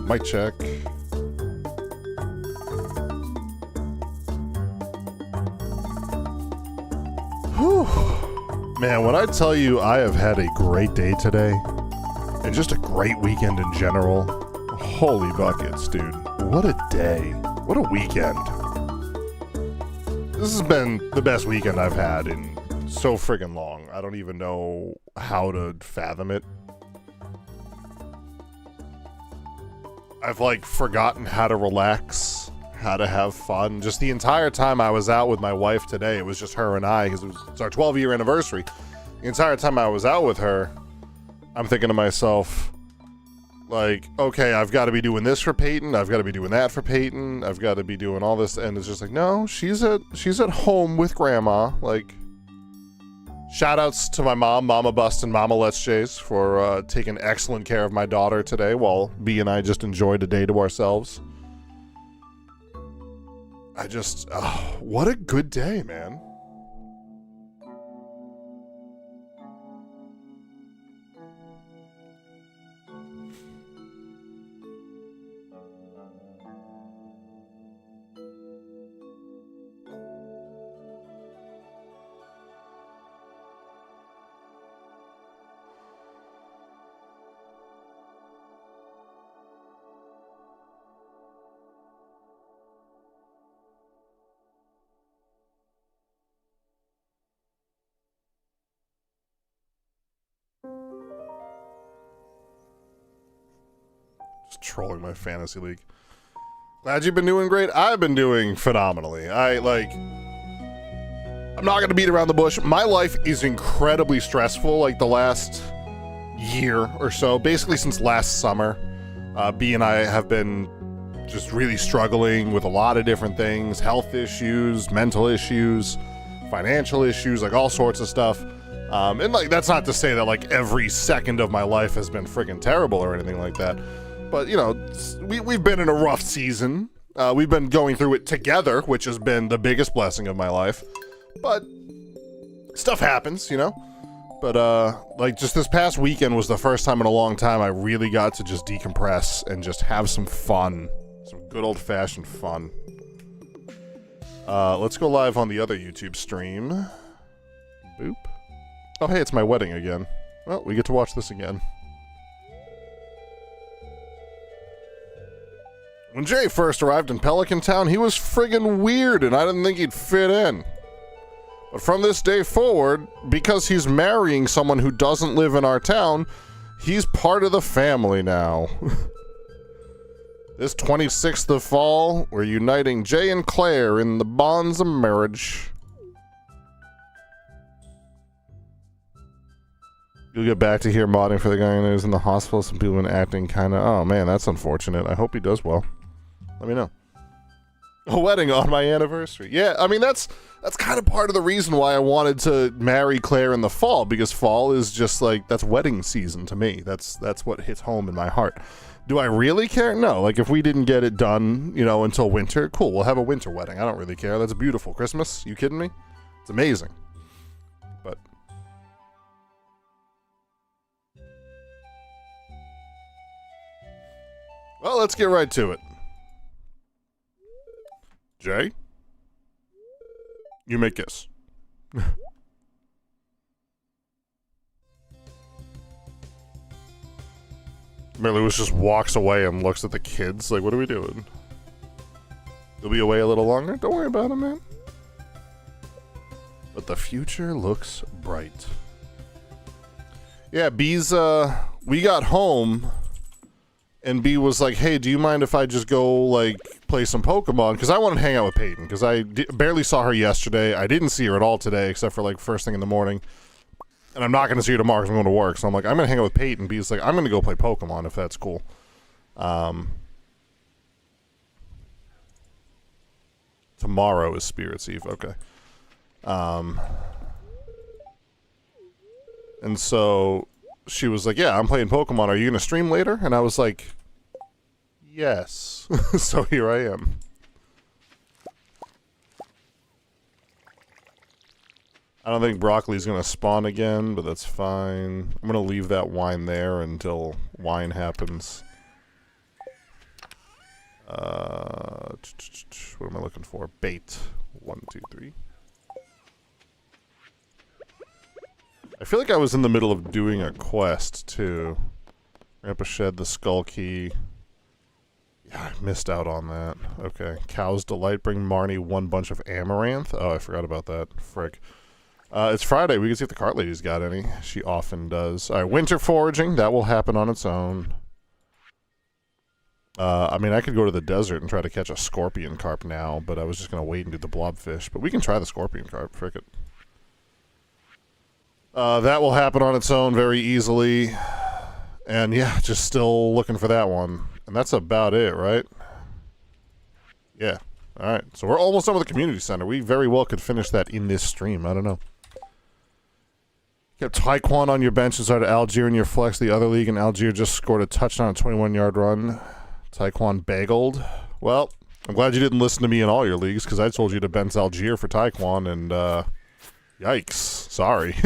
Mic check. Whew. Man, when I tell you I have had a great day today, and just a great weekend in general, holy buckets, dude. What a day. What a weekend. This has been the best weekend I've had in so friggin' long. I don't even know how to fathom it. I've like forgotten how to relax, how to have fun. Just the entire time I was out with my wife today, it was just her and I, because it's our 12-year anniversary. The entire time I was out with her, I'm thinking to myself, like, okay, I've got to be doing this for Peyton, I've got to be doing that for Peyton, I've got to be doing all this, and it's just like, no, she's at home with Grandma. Like, shout outs to my mom, Mama Bust and Mama Let's Jays, for taking excellent care of my daughter today while B and I just enjoyed a day to ourselves. What a good day, man. Trolling my fantasy league. Glad you've been doing great. I've been doing phenomenally. I'm not gonna beat around the bush. My life is incredibly stressful, like the last year or so, basically since last summer. B and I have been just really struggling with a lot of different things, health issues, mental issues, financial issues, like all sorts of stuff. And like, that's not to say that like every second of my life has been friggin' terrible or anything like that. But, you know, we've been in a rough season. We've been going through it together, which has been the biggest blessing of my life. But stuff happens, you know? But, like, just this past weekend was the first time in a long time I really got to just decompress and just have some fun. Some good old-fashioned fun. Let's go live on the other YouTube stream. Boop. Oh, hey, it's my wedding again. Well, we get to watch this again. When Jay first arrived in Pelican Town, he was friggin' weird and I didn't think he'd fit in. But from this day forward, because he's marrying someone who doesn't live in our town, he's part of the family now. This 26th of fall, we're uniting Jay and Claire in the bonds of marriage. You'll get back to here modding for the guy who's in the hospital. Some people have been acting kinda, oh man, that's unfortunate. I hope he does well. Let me know. A wedding on my anniversary. Yeah, I mean, that's kind of part of the reason why I wanted to marry Claire in the fall, because fall is just like, that's wedding season to me. That's what hits home in my heart. Do I really care? No. Like, if we didn't get it done, you know, until winter, cool, we'll have a winter wedding. I don't really care. That's beautiful. Christmas? You kidding me? It's amazing. But well, let's get right to it. Jay? You may kiss. Mary Lewis just walks away and looks at the kids like, what are we doing? They'll be away a little longer? Don't worry about it, man. But the future looks bright. Yeah, B's, we got home and B was like, hey, do you mind if I just go, like, play some Pokemon? Because I wanted to hang out with Peyton, because I barely saw her yesterday. I didn't see her at all today, except for, like, first thing in the morning. And I'm not going to see her tomorrow because I'm going to work. So I'm like, I'm going to hang out with Peyton. B's like, I'm going to go play Pokemon, if that's cool. Tomorrow is Spirits Eve. Okay. And so she was like, yeah, I'm playing Pokemon. Are you going to stream later? And I was like, yes. So here I am. I don't think broccoli's going to spawn again, but that's fine. I'm going to leave that wine there until wine happens. What am I looking for? Bait. 1, 2, 3. I feel like I was in the middle of doing a quest, too. Ramp a shed, the skull key. Yeah, I missed out on that. Okay. Cow's Delight. Bring Marnie 1 bunch of amaranth. Oh, I forgot about that. Frick. It's Friday. We can see if the cart lady's got any. She often does. Alright, winter foraging. That will happen on its own. I mean, I could go to the desert and try to catch a scorpion carp now, but I was just going to wait and do the blobfish. But we can try the scorpion carp. Frick it. That will happen on its own very easily. And yeah, just still looking for that one. And that's about it, right? Yeah. Alright, so we're almost done with the community center. We very well could finish that in this stream. I don't know. Kept Taekwon on your bench and started Algier in your flex. The other league in Algier just scored a touchdown, a 21-yard run. Taekwon bageled. Well, I'm glad you didn't listen to me in all your leagues, because I told you to bench Algier for Taekwon, and, yikes. Sorry.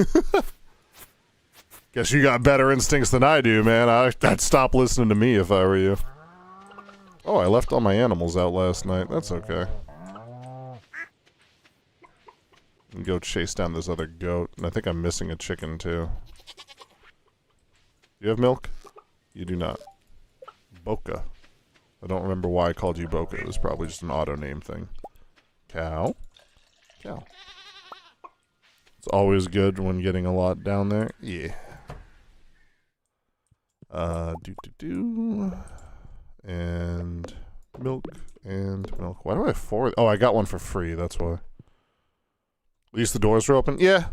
Guess you got better instincts than I do, man. I'd stop listening to me if I were you. Oh, I left all my animals out last night. That's okay. And go chase down this other goat. And I think I'm missing a chicken, too. You have milk? You do not. Boca. I don't remember why I called you Boca. It was probably just an auto name thing. Cow. Cow. It's always good when getting a lot down there. Yeah. And milk and milk. Why do I have 4? Oh, I got one for free. That's why. At least the doors were open. Yeah.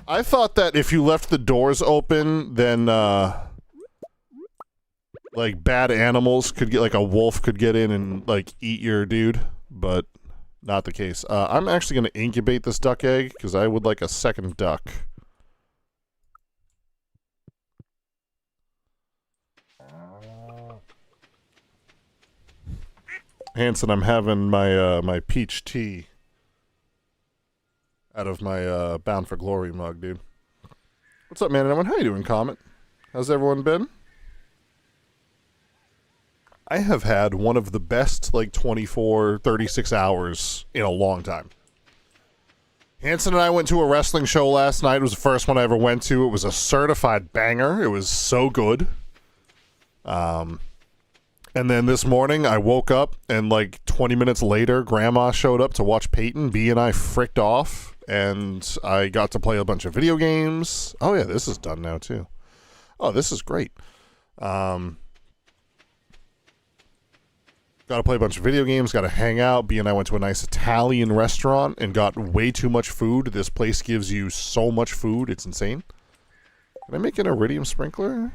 I thought that if you left the doors open, then like bad animals could get, like a wolf could get in and like eat your dude, but not the case. I'm actually going to incubate this duck egg because I would like a second duck. Hanson, I'm having my my peach tea out of my Bound for Glory mug, dude. What's up, man? Everyone, how you doing, Comet? How's everyone been? I have had one of the best, like, 24, 36 hours in a long time. Hanson and I went to a wrestling show last night. It was the first one I ever went to. It was a certified banger. It was so good. And then this morning, I woke up, and like 20 minutes later, Grandma showed up to watch Peyton. B and I fricked off, and I got to play a bunch of video games. Oh yeah, this is done now too. Oh, this is great. Got to play a bunch of video games, got to hang out. B and I went to a nice Italian restaurant and got way too much food. This place gives you so much food, it's insane. Can I make an iridium sprinkler?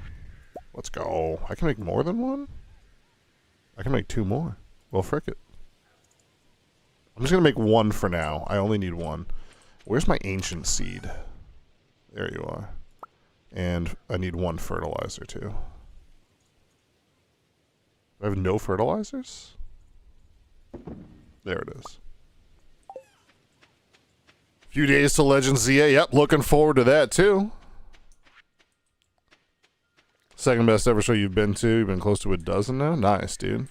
Let's go. I can make more than one? I can make 2 more. Well, frick it. I'm just going to make 1 for now. I only need 1. Where's my ancient seed? There you are. And I need 1 fertilizer, too. Do I have no fertilizers? There it is. Few days to Legend ZA. Yep, looking forward to that, too. Second best ever show you've been to. You've been close to a dozen now. Nice, dude.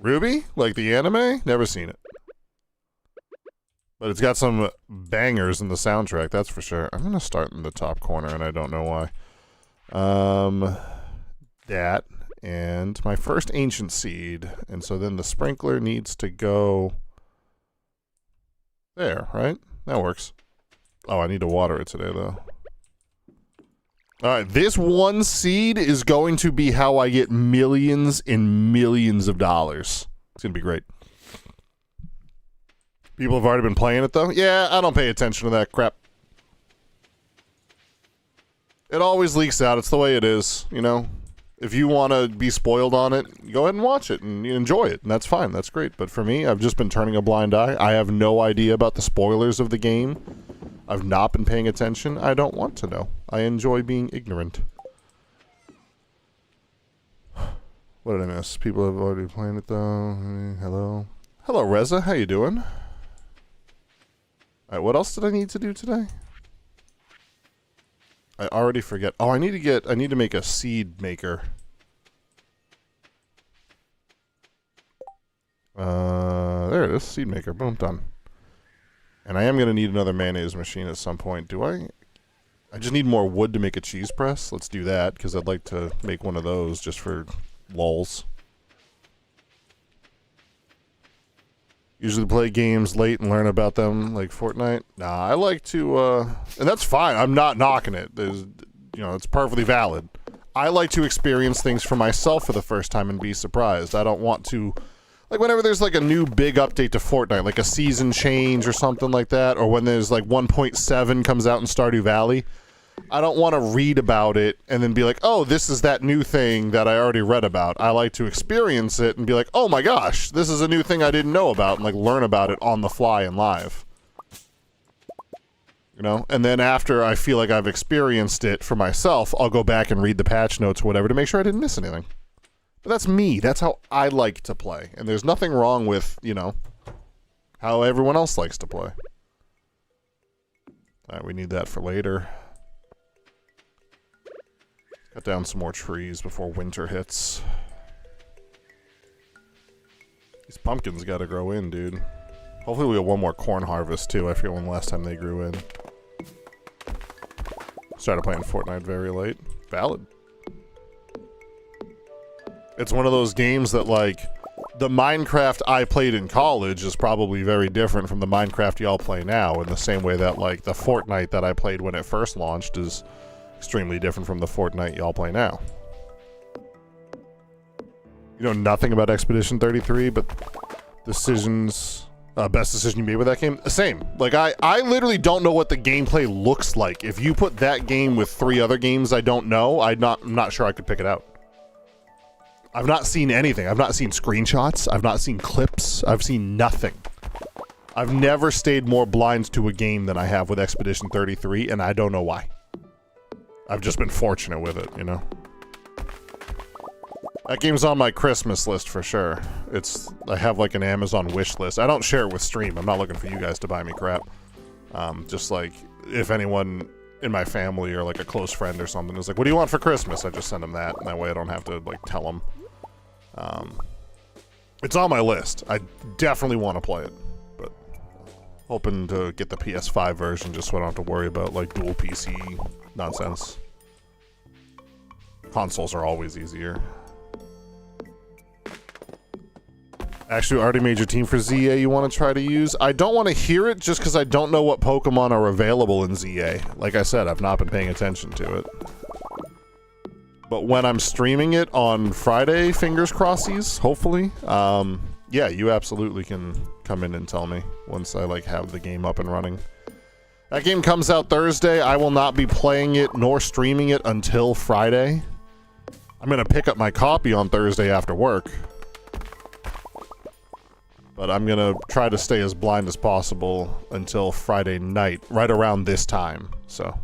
Ruby? Like the anime? Never seen it. But it's got some bangers in the soundtrack, that's for sure. I'm going to start in the top corner, and I don't know why. That. And my first ancient seed. And so then the sprinkler needs to go there, right? That works. Oh, I need to water it today, though. Alright, this 1 seed is going to be how I get millions and millions of dollars. It's going to be great. People have already been playing it, though? Yeah, I don't pay attention to that crap. It always leaks out. It's the way it is, you know? If you want to be spoiled on it, go ahead and watch it and enjoy it, and that's fine. That's great. But for me, I've just been turning a blind eye. I have no idea about the spoilers of the game. I've not been paying attention. I don't want to know. I enjoy being ignorant. What did I miss? People have already played it, though. Hello. Hello, Reza. How you doing? Alright, what else did I need to do today? I already forget. Oh, I need to make a seed maker. There it is. Seed maker. Boom, done. And I am going to need another mayonnaise machine at some point. Do I? I just need more wood to make a cheese press. Let's do that, because I'd like to make one of those just for lulz. Usually play games late and learn about them, like Fortnite. Nah, I like to, and that's fine. I'm not knocking it. There's, it's perfectly valid. I like to experience things for myself for the first time and be surprised. I don't want to, like whenever there's like a new big update to Fortnite, like a season change or something like that, or when there's like 1.7 comes out in Stardew Valley, I don't want to read about it and then be like, oh, this is that new thing that I already read about. I like to experience it and be like, oh my gosh, this is a new thing I didn't know about, and like learn about it on the fly and live. And then after I feel like I've experienced it for myself, I'll go back and read the patch notes or whatever to make sure I didn't miss anything. But that's me. That's how I like to play. And there's nothing wrong with, how everyone else likes to play. Alright, we need that for later. Cut down some more trees before winter hits. These pumpkins gotta grow in, dude. Hopefully we get one more corn harvest, too. I forget when the last time they grew in. Started playing Fortnite very late. Valid. It's one of those games that, like, the Minecraft I played in college is probably very different from the Minecraft y'all play now, in the same way that, like, the Fortnite that I played when it first launched is extremely different from the Fortnite y'all play now. You know nothing about Expedition 33, but decisions... best decision you made with that game? Same. Like, I literally don't know what the gameplay looks like. If you put that game with 3 other games I don't know, I'm not sure I could pick it out. I've not seen anything. I've not seen screenshots. I've not seen clips. I've seen nothing. I've never stayed more blind to a game than I have with Expedition 33, and I don't know why. I've just been fortunate with it, That game's on my Christmas list for sure. I have like an Amazon wish list. I don't share it with Stream. I'm not looking for you guys to buy me crap. Just like, if anyone in my family or like a close friend or something is like, what do you want for Christmas? I just send them that, and that way I don't have to like tell them. It's on my list. I definitely want to play it, but hoping to get the PS5 version just so I don't have to worry about like dual PC nonsense. Consoles are always easier. Actually, already made your team for ZA you want to try to use? I don't want to hear it just because I don't know what Pokemon are available in ZA. Like I said, I've not been paying attention to it. But when I'm streaming it on Friday, fingers crossies, hopefully, yeah, you absolutely can come in and tell me once I like have the game up and running. That game comes out Thursday. I will not be playing it nor streaming it until Friday. I'm going to pick up my copy on Thursday after work. But I'm going to try to stay as blind as possible until Friday night, right around this time, so.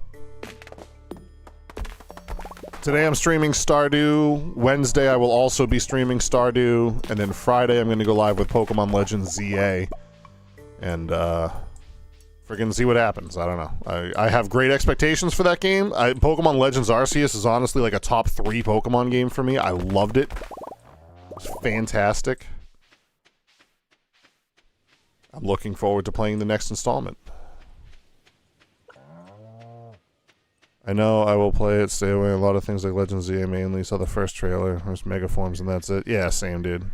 Today I'm streaming Stardew. Wednesday I will also be streaming Stardew. And then Friday I'm going to go live with Pokemon Legends ZA. And, friggin' see what happens. I don't know. I have great expectations for that game. Pokemon Legends Arceus is honestly like a top 3 Pokemon game for me. I loved it. It's fantastic. I'm looking forward to playing the next installment. I know I will play it, stay away. A lot of things like Legends ZA mainly. Saw the first trailer. There's Mega Forms and that's it. Yeah, same dude.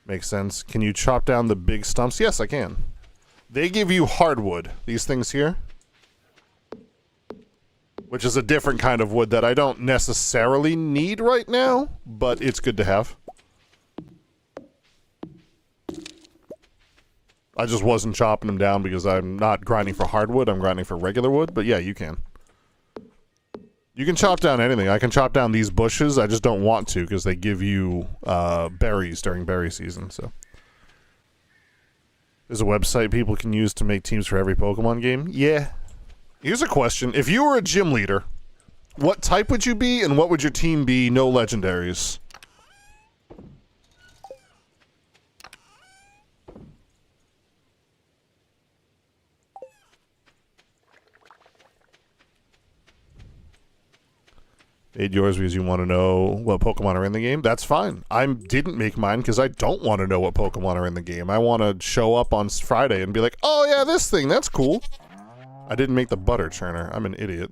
Makes sense. Can you chop down the big stumps? Yes, I can. They give you hardwood. These things here. Which is a different kind of wood that I don't necessarily need right now, but it's good to have. I just wasn't chopping them down because I'm not grinding for hardwood, I'm grinding for regular wood, but yeah, you can. You can chop down anything. I can chop down these bushes, I just don't want to because they give you berries during berry season, so. There's a website people can use to make teams for every Pokemon game? Yeah. Here's a question. If you were a gym leader, what type would you be and what would your team be, no legendaries? Made yours because you want to know what Pokemon are in the game. That's fine. I didn't make mine because I don't want to know what Pokemon are in the game. I want to show up on Friday and be like, oh yeah, this thing, that's cool. I didn't make the butter churner. I'm an idiot.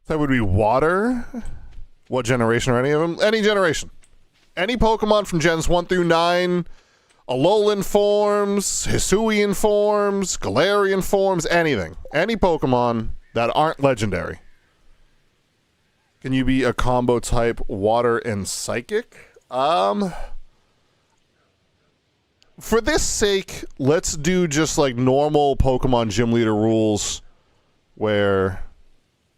That would be water. What generation are any of them? Any generation. Any Pokemon from Gens 1 through 9, Alolan forms, Hisuian forms, Galarian forms, anything. Any Pokemon that aren't legendary. Can you be a combo type water and psychic? For this sake, let's do just like normal Pokemon gym leader rules where...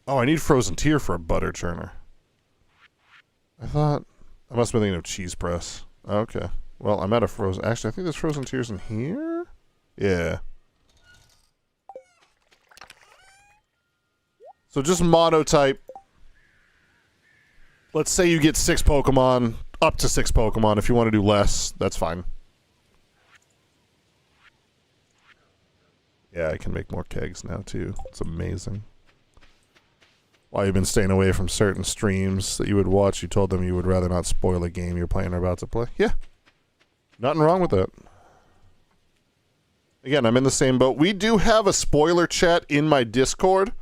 Oh, I need Frozen Tear for a butter churner. I thought... I must have been thinking of Cheese Press. Okay. Well, I'm out of Frozen... Actually, I think there's Frozen Tears in here? Yeah. So just monotype. Let's say you get 6 Pokemon, up to 6 Pokemon. If you want to do less, that's fine. Yeah, I can make more kegs now, too. It's amazing. While you've been staying away from certain streams that you would watch, you told them you would rather not spoil a game you're playing or about to play. Yeah. Nothing wrong with that. Again, I'm in the same boat. We do have a spoiler chat in my Discord.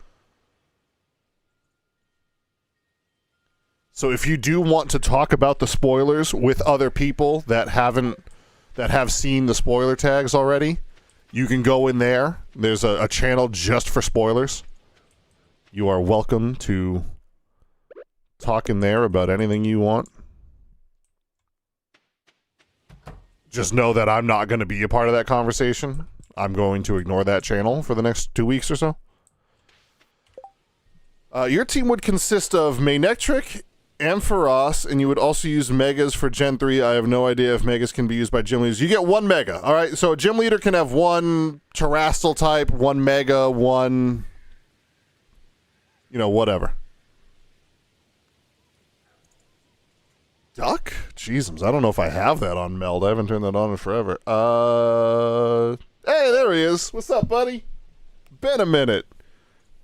So if you do want to talk about the spoilers with other people that have seen the spoiler tags already, you can go in there. There's a channel just for spoilers. You are welcome to talk in there about anything you want. Just know that I'm not going to be a part of that conversation. I'm going to ignore that channel for the next 2 weeks or so. Your team would consist of Manectric, Ampharos, and you would also use Megas for Gen 3. I have no idea if Megas can be used by gym leaders. You get 1 Mega, alright? So a gym leader can have 1 Terrestrial type, 1 Mega, 1... You know, whatever. Duck? Jesus, I don't know if I have that on Meld. I haven't turned that on in forever. Hey, there he is. What's up, buddy? Been a minute.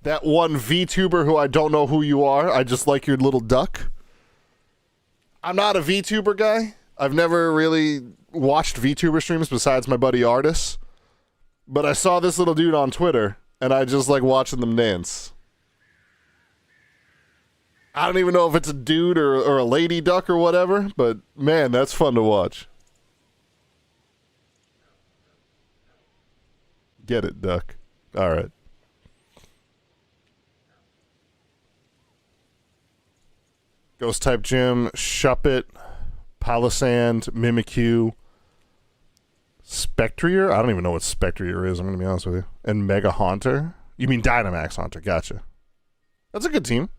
That one VTuber who I don't know who you are. I just like your little duck. I'm not a VTuber guy. I've never really watched VTuber streams besides my buddy Artis. But I saw this little dude on Twitter, and I just like watching them dance. I don't even know if it's a dude or a lady duck or whatever, but man, that's fun to watch. Get it, duck. All right. Ghost type gym, Shuppet, Palisand, Mimikyu, Spectrier? I don't even know what Spectrier is, I'm going to be honest with you. And Mega Haunter? You mean Dynamax Haunter, gotcha. That's a good team.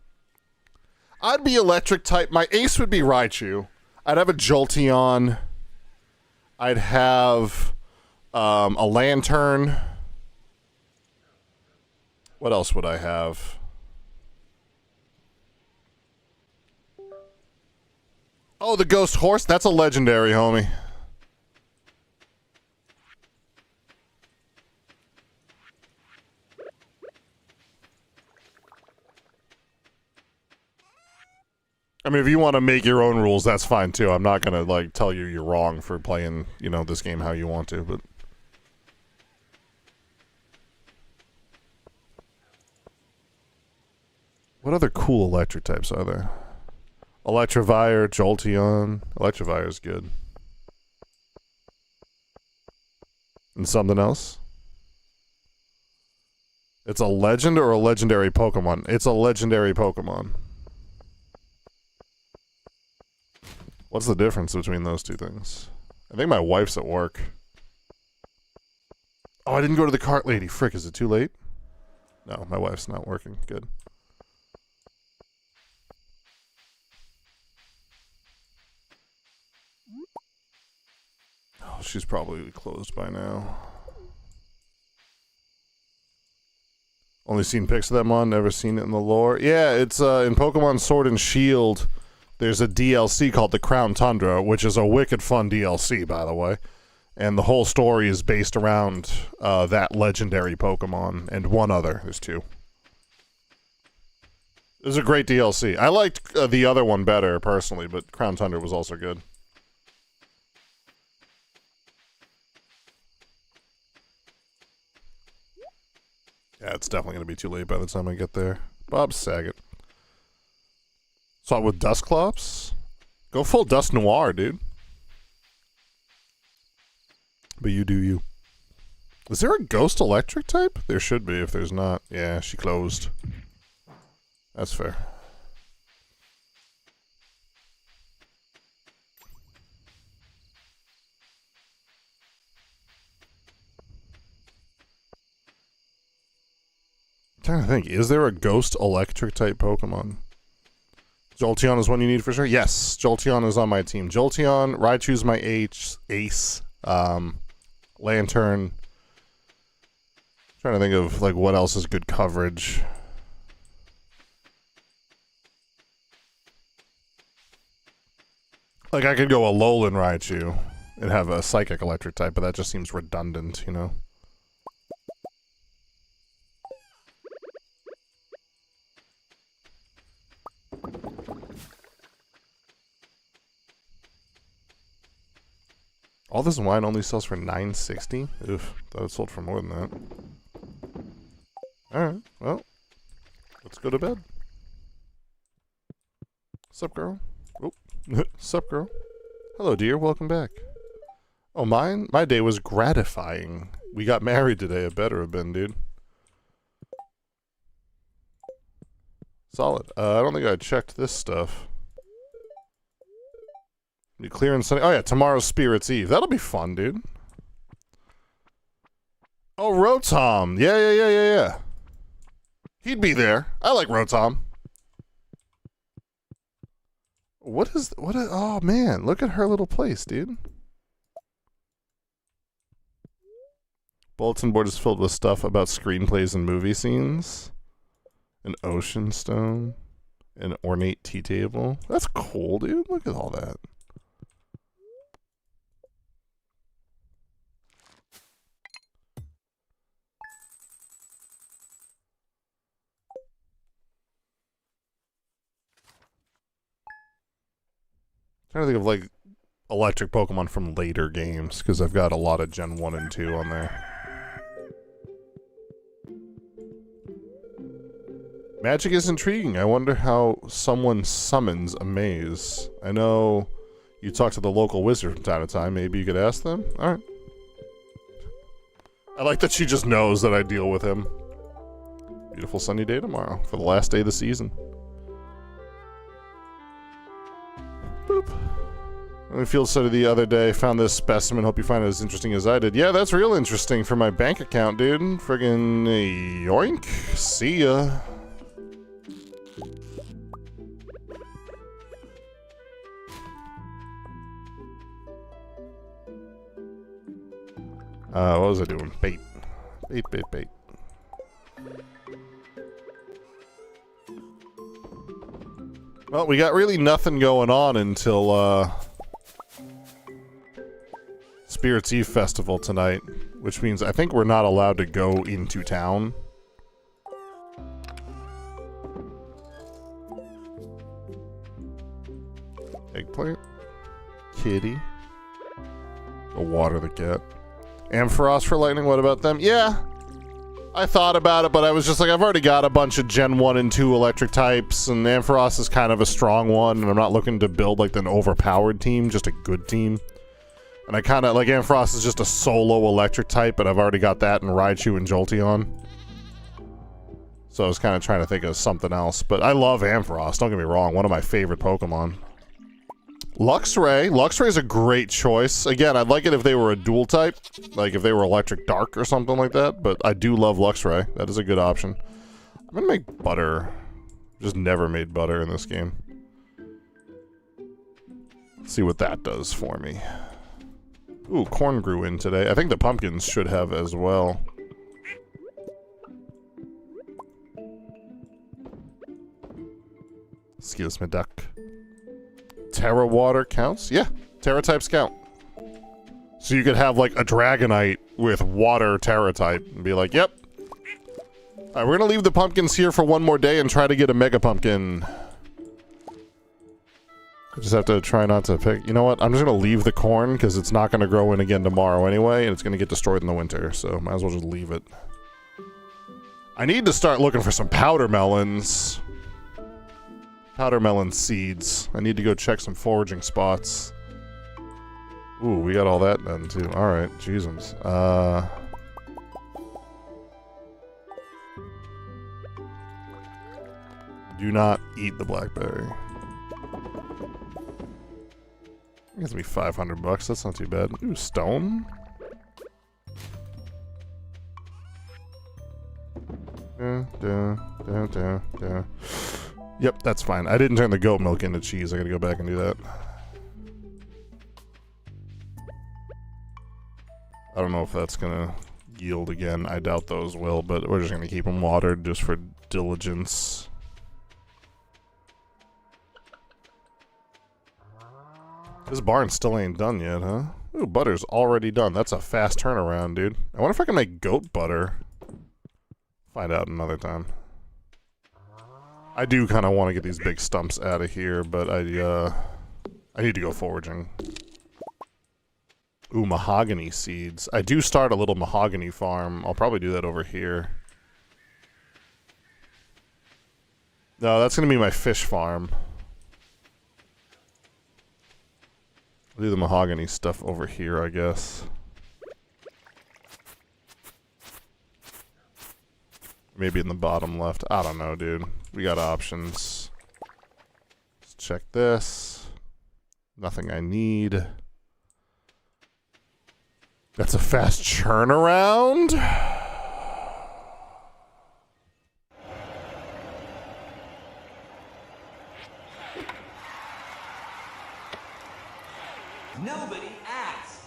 I'd be electric type. My ace would be Raichu. I'd have a Jolteon. I'd have a Lantern. What else would I have? Oh, the Ghost Horse? That's a legendary, homie. I mean, if you want to make your own rules, that's fine too. I'm not gonna like tell you you're wrong for playing, you know, this game how you want to, but what other cool electric types are there? Electivire, Jolteon. Electivire is good. And something else? It's a legend or a legendary Pokemon? It's a legendary Pokemon. What's the difference between those two things? I think my wife's at work. Oh, I didn't go to the cart lady. Frick, is it too late? No, my wife's not working. Good. Oh, she's probably closed by now. Only seen pics of that mon, never seen it in the lore. Yeah, it's in Pokemon Sword and Shield. There's a DLC called the Crown Tundra, which is a wicked fun DLC, by the way. And the whole story is based around that legendary Pokemon and one other. There's 2. It was a great DLC. I liked the other one better, personally, but Crown Tundra was also good. Yeah, it's definitely going to be too late by the time I get there. Bob Saget. Saw it with Dustclops? Go full Dust Noir, dude. But you do you. Is there a Ghost Electric type? There should be if there's not. Yeah, she closed. That's fair. I'm trying to think. Is there a Ghost Electric type Pokemon? Jolteon is one you need for sure? Yes, Jolteon is on my team. Jolteon, Raichu's my ace. Lantern. Trying to think of like what else is good coverage. Like I could go Alolan Raichu and have a Psychic Electric type, but that just seems redundant, you know? All this wine only sells for $9.60? Oof, thought it sold for more than that. Alright, well, let's go to bed. Sup, girl? Oh, sup, girl? Hello, dear, welcome back. Oh, my day was gratifying. We got married today, it better have been, dude. Solid. I don't think I checked this stuff. Be clear and sunny. Oh yeah, tomorrow's Spirit's Eve. That'll be fun, dude. Oh, Rotom. Yeah. He'd be there. I like Rotom. Oh man, look at her little place, dude. Bulletin board is filled with stuff about screenplays and movie scenes. An ocean stone. An ornate tea table. That's cool, dude. Look at all that. Trying to think of like electric Pokemon from later games because I've got a lot of Gen 1 and 2 on there. Magic is intriguing. I wonder how someone summons a maze. I know you talk to the local wizard from time to time. Maybe you could ask them? Alright. I like that she just knows that I deal with him. Beautiful sunny day tomorrow for the last day of the season. Boop. I field study the other day, found this specimen, hope you find it as interesting as I did. Yeah, that's real interesting for my bank account, dude. Friggin' yoink. See ya. What was I doing? Bait. Bait. Well, we got really nothing going on until, Spirit's Eve Festival tonight, which means I think we're not allowed to go into town. Eggplant. Kitty. Go water the cat. Ampharos for lightning, what about them? Yeah, I thought about it, but I was just like, I've already got a bunch of Gen 1 and 2 electric types, and Ampharos is kind of a strong one, and I'm not looking to build like an overpowered team, just a good team. And I kind of, like, Ampharos is just a solo electric type, but I've already got that in Raichu and Jolteon. So I was kind of trying to think of something else, but I love Ampharos, don't get me wrong, one of my favorite Pokemon. Luxray. Luxray's a great choice. Again, I'd like it if they were a dual type, like if they were Electric Dark or something like that, but I do love Luxray. That is a good option. I'm gonna make butter. Just never made butter in this game. Let's see what that does for me. Ooh, corn grew in today. I think the pumpkins should have as well. Excuse me, duck. Terra water counts? Yeah, Terra types count. So you could have like a Dragonite with water Terra type and be like, yep, Alright, we're gonna leave the pumpkins here for one more day and try to get a mega pumpkin. I just have to try not to pick... You know what? I'm just gonna leave the corn, because it's not gonna grow in again tomorrow anyway, and it's gonna get destroyed in the winter, so might as well just leave it. I need to start looking for some powder melons. Powder melon seeds. I need to go check some foraging spots. Ooh, we got all that done too. Alright, jeezums. Do not eat the blackberry. It gives me 500 bucks, that's not too bad. Ooh, stone? Yep, that's fine. I didn't turn the goat milk into cheese. I gotta go back and do that. I don't know if that's gonna yield again. I doubt those will, but we're just gonna keep them watered just for diligence. This barn still ain't done yet, huh? Ooh, butter's already done. That's a fast turnaround, dude. I wonder if I can make goat butter. Find out another time. I do kind of want to get these big stumps out of here, but I need to go foraging. Ooh, mahogany seeds. I do start a little mahogany farm. I'll probably do that over here. No, that's going to be my fish farm. I'll do the mahogany stuff over here, I guess. Maybe in the bottom left. I don't know, dude. We got options. Let's check this. Nothing I need. That's a fast turnaround. Nobody asked.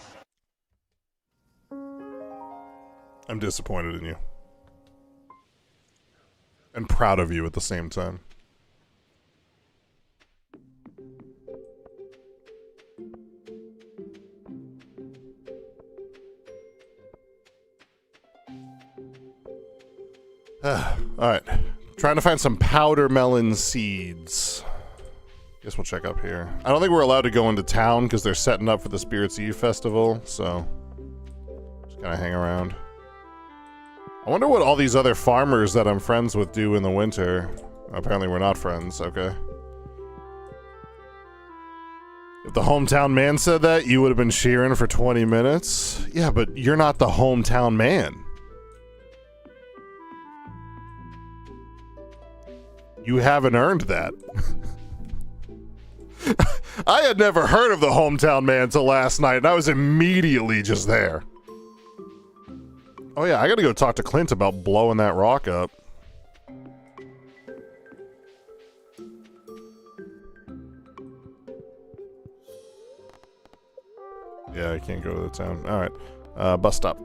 I'm disappointed in you. And proud of you at the same time. Alright. Trying to find some powder melon seeds. Guess we'll check up here. I don't think we're allowed to go into town because they're setting up for the Spirits Eve festival, so just kind of hang around. I wonder what all these other farmers that I'm friends with do in the winter. Apparently we're not friends, okay. If the hometown man said that, you would have been cheering for 20 minutes. Yeah, but you're not the hometown man. You haven't earned that. I had never heard of the hometown man till last night, and I was immediately just there. Oh yeah, I gotta go talk to Clint about blowing that rock up. Yeah, I can't go to the town. Alright. Bus stop.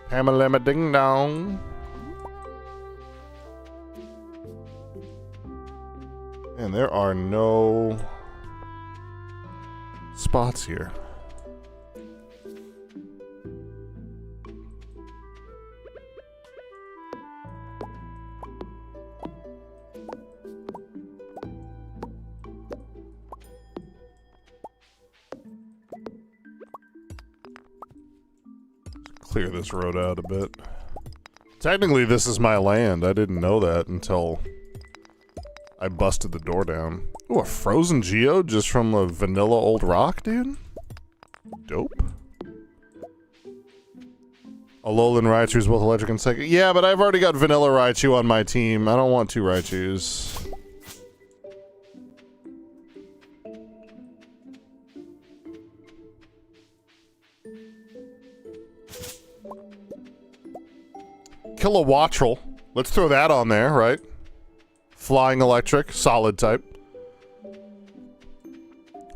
Pamela ding dong. And there are no spots here. Clear this road out a bit. Technically, this is my land. I didn't know that until I busted the door down. Ooh, a frozen geode just from a vanilla old rock, dude? Dope. Alolan Raichu's both electric and psychic. Yeah, but I've already got vanilla Raichu on my team. I don't want two Raichus. Kilowattrel. Let's throw that on there, right? Flying electric, solid type.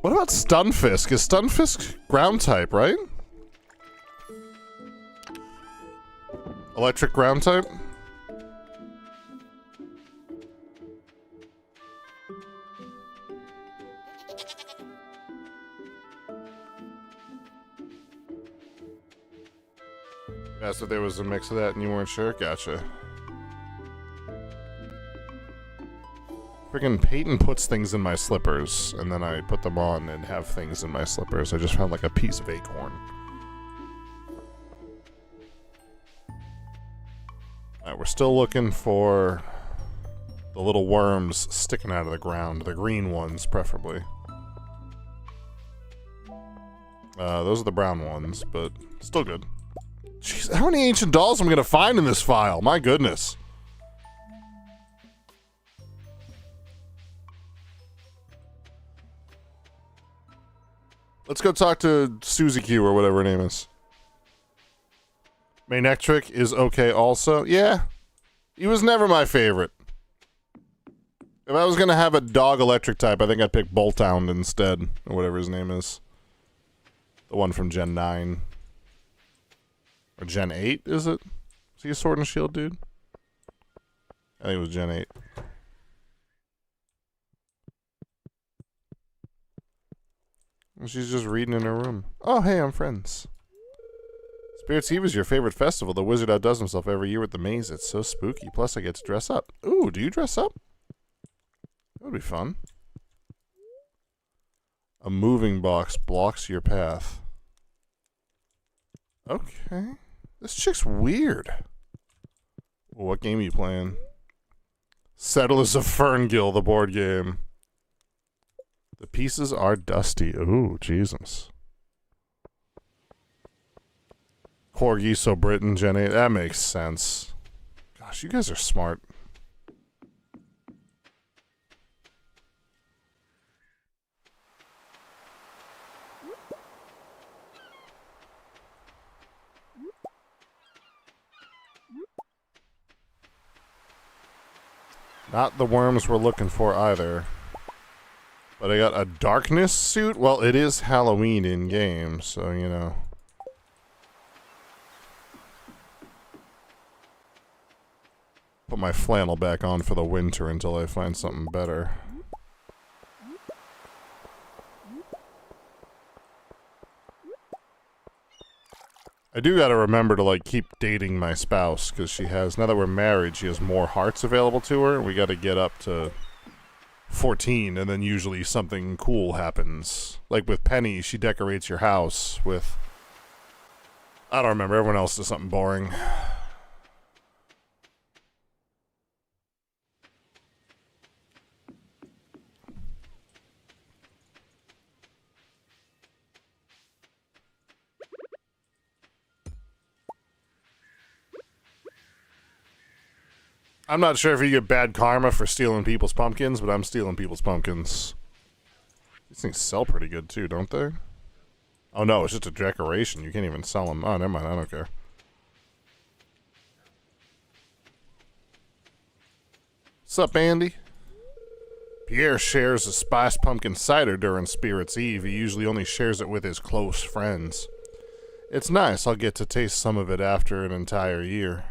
What about Stunfisk? Is Stunfisk ground type, right? Electric ground type? You asked if there was a mix of that and you weren't sure? Gotcha. Friggin' Peyton puts things in my slippers, and then I put them on and have things in my slippers. I just found like a piece of acorn. Alright, we're still looking for the little worms sticking out of the ground. The green ones, preferably. Those are the brown ones, but still good. Jeez, how many ancient dolls am I gonna find in this file? My goodness. Let's go talk to Susie Q or whatever her name is. Manectric is okay also. Yeah. He was never my favorite. If I was gonna have a dog electric type, I think I'd pick Bolthound instead, or whatever his name is. The one from Gen 9. Or Gen 8, is it? Is he a Sword and Shield dude? I think it was Gen 8. And she's just reading in her room. Oh, hey, I'm friends. Spirits Eve is your favorite festival. The wizard outdoes himself every year with the maze. It's so spooky. Plus, I get to dress up. Ooh, do you dress up? That would be fun. A moving box blocks your path. Okay. This chick's weird. What game are you playing? Settlers of Ferngill, the board game. The pieces are dusty. Ooh, Jesus. Corgi, so Britain, Gen 8. That makes sense. Gosh, you guys are smart. Not the worms we're looking for either. But I got a darkness suit? Well, it is Halloween in game, so, you know. Put my flannel back on for the winter until I find something better. I do gotta remember to, like, keep dating my spouse, because she has, now that we're married, she has more hearts available to her. We gotta get up to 14, and then usually something cool happens. Like with Penny, she decorates your house with... I don't remember, everyone else does something boring. I'm not sure if you get bad karma for stealing people's pumpkins, but I'm stealing people's pumpkins. These things sell pretty good too, don't they? Oh no, it's just a decoration. You can't even sell them. Oh, never mind. I don't care. What's up, Andy? Pierre shares a spiced pumpkin cider during Spirits Eve. He usually only shares it with his close friends. It's nice. I'll get to taste some of it after an entire year.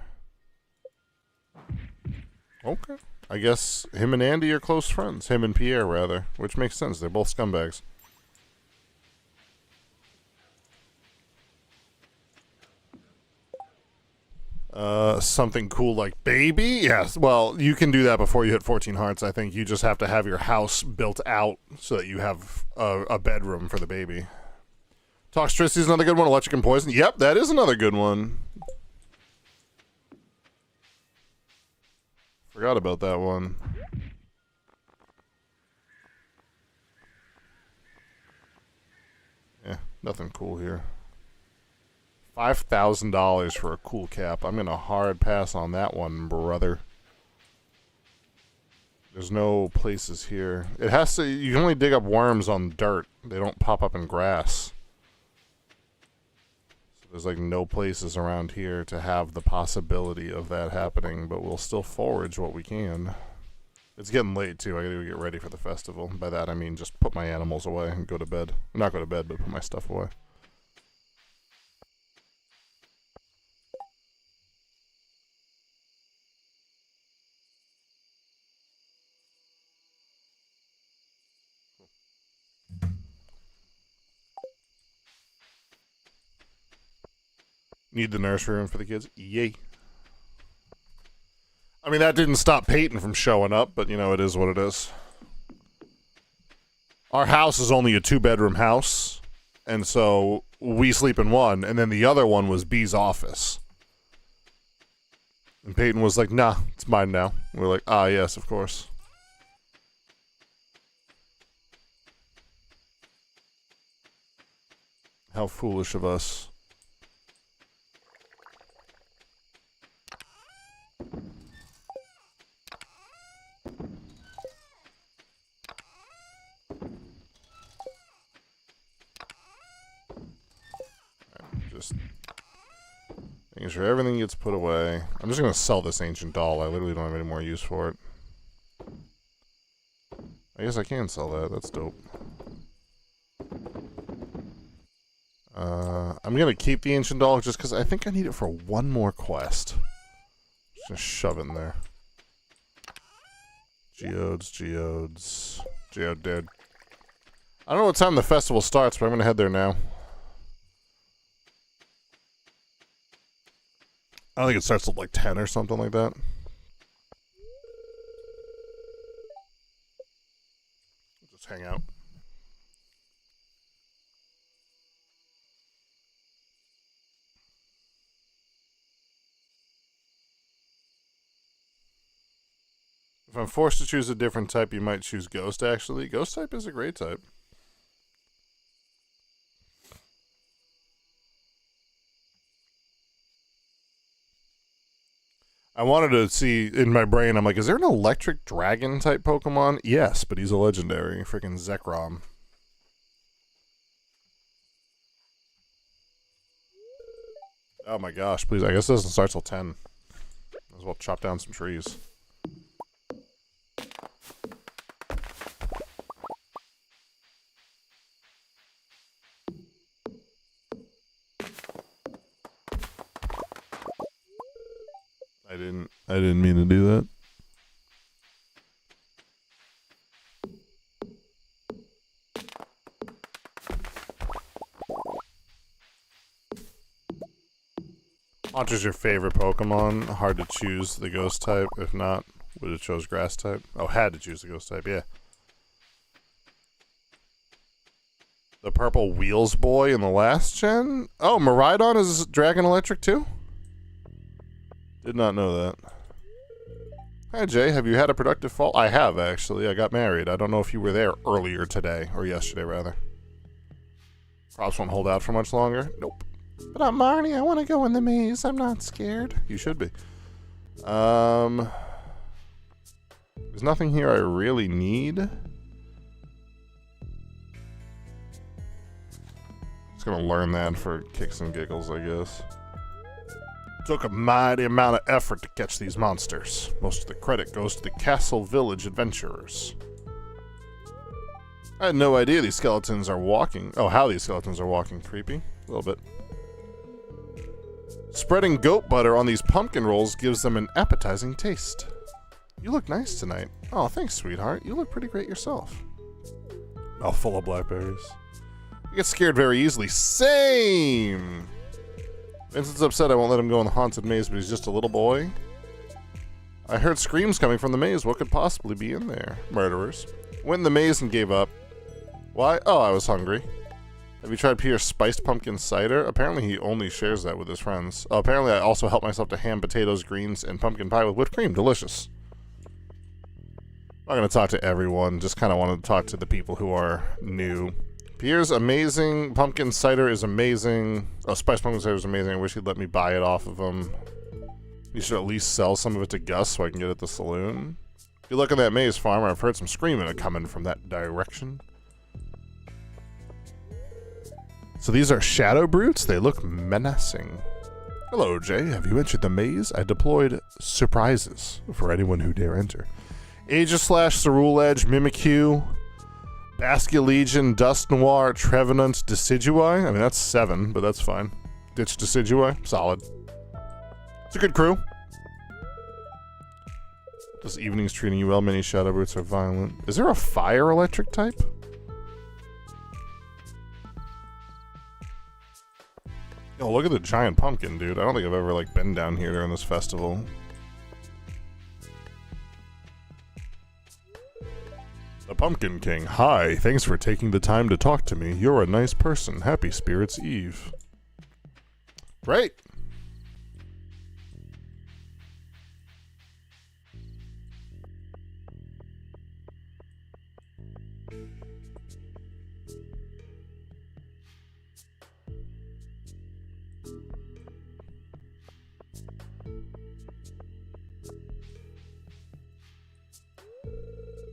Okay. I guess him and Andy are close friends. Him and Pierre, rather. Which makes sense. They're both scumbags. Something cool like baby? Yes. Well, you can do that before you hit 14 hearts. I think you just have to have your house built out so that you have a bedroom for the baby. Toxtricity is another good one. Electric and poison. Yep, that is another good one. Forgot about that one. Yeah, nothing cool here. $5,000 for a cool cap. I'm gonna hard pass on that one, brother. There's no places here. It has to. You can only dig up worms on dirt. They don't pop up in grass. So there's like no places around here to have the possibility of that happening. But we'll still forage what we can. It's getting late too. I gotta get ready for the festival. By that I mean just put my animals away and go to bed. Not go to bed, but put my stuff away. Need the nursery room for the kids? Yay. I mean, that didn't stop Peyton from showing up, but, you know, it is what it is. Our house is only a 2-bedroom house, and so we sleep in one, and then the other one was B's office. And Peyton was like, nah, it's mine now. And we're like, ah, yes, of course. How foolish of us. Just making sure everything gets put away. I'm just gonna sell this ancient doll. I literally don't have any more use for it. I guess I can sell that. That's dope. I'm gonna keep the ancient doll just because I think I need it for one more quest. Just gonna shove it in there. Geode dead. I don't know what time the festival starts, but I'm gonna head there now. I think it starts at like 10 or something like that. Just hang out. If I'm forced to choose a different type, you might choose Ghost, actually. Ghost type is a great type. I wanted to see, in my brain, I'm like, is there an electric dragon type Pokemon? Yes, but he's a legendary. Freaking Zekrom. Oh my gosh, please. I guess it doesn't start till 10. Might as well chop down some trees. I didn't mean to do that. Haunter's your favorite Pokemon. Hard to choose the Ghost type. If not, would have chose Grass type. Oh, had to choose the Ghost type, yeah. The purple Wheels boy in the last gen? Oh, Miraidon is Dragon Electric too? Did not know that. Hi Jay, have you had a productive fall? I have, actually. I got married. I don't know if you were there earlier today, or yesterday rather. Props won't hold out for much longer. Nope. But I'm Marnie, I want to go in the maze. I'm not scared. You should be. There's nothing here I really need. Just gonna learn that for kicks and giggles, I guess. Took a mighty amount of effort to catch these monsters. Most of the credit goes to the Castle Village adventurers. I had no idea these skeletons are walking. Oh, how these skeletons are walking. Creepy. A little bit. Spreading goat butter on these pumpkin rolls gives them an appetizing taste. You look nice tonight. Oh, thanks, sweetheart. You look pretty great yourself. Mouth full of blackberries. I get scared very easily. Same! Vincent's upset I won't let him go in the haunted maze, but he's just a little boy. I heard screams coming from the maze. What could possibly be in there? Murderers. Went in the maze and gave up. Why? Oh, I was hungry. Have you tried Peter's spiced pumpkin cider? Apparently he only shares that with his friends. Oh, apparently I also help myself to ham, potatoes, greens, and pumpkin pie with whipped cream. Delicious. I'm not going to talk to everyone. Just kind of want to talk to the people who are new. Pierre's amazing. Pumpkin cider is amazing. Oh, spiced pumpkin cider is amazing. I wish he'd let me buy it off of him. You should at least sell some of it to Gus so I can get it at the saloon. If you look at that maze, farmer, I've heard some screaming coming from that direction. So these are shadow brutes? They look menacing. Hello, Jay. Have you entered the maze? I deployed surprises for anyone who dare enter. Aegislash, Cerule Edge, Mimikyu, Basculegion, Dust Noir, Trevenant, Decidueye. I mean, that's 7, but that's fine. Ditch Decidueye. Solid. It's a good crew. This evening's treating you well. Many shadow brutes are violent. Is there a fire electric type? Oh, look at the giant pumpkin, dude. I don't think I've ever, like, been down here during this festival. The Pumpkin King. Hi, thanks for taking the time to talk to me. You're a nice person. Happy Spirits Eve. Great.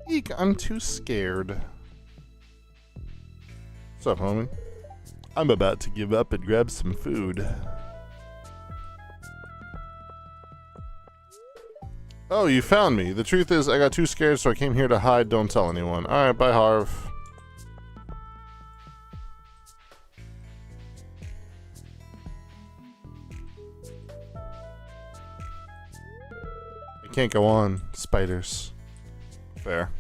Eek, I'm too scared. What's up, homie? I'm about to give up and grab some food. Oh, you found me. The truth is, I got too scared, so I came here to hide. Don't tell anyone. Alright, bye, Harv. I can't go on. Spiders. Fair.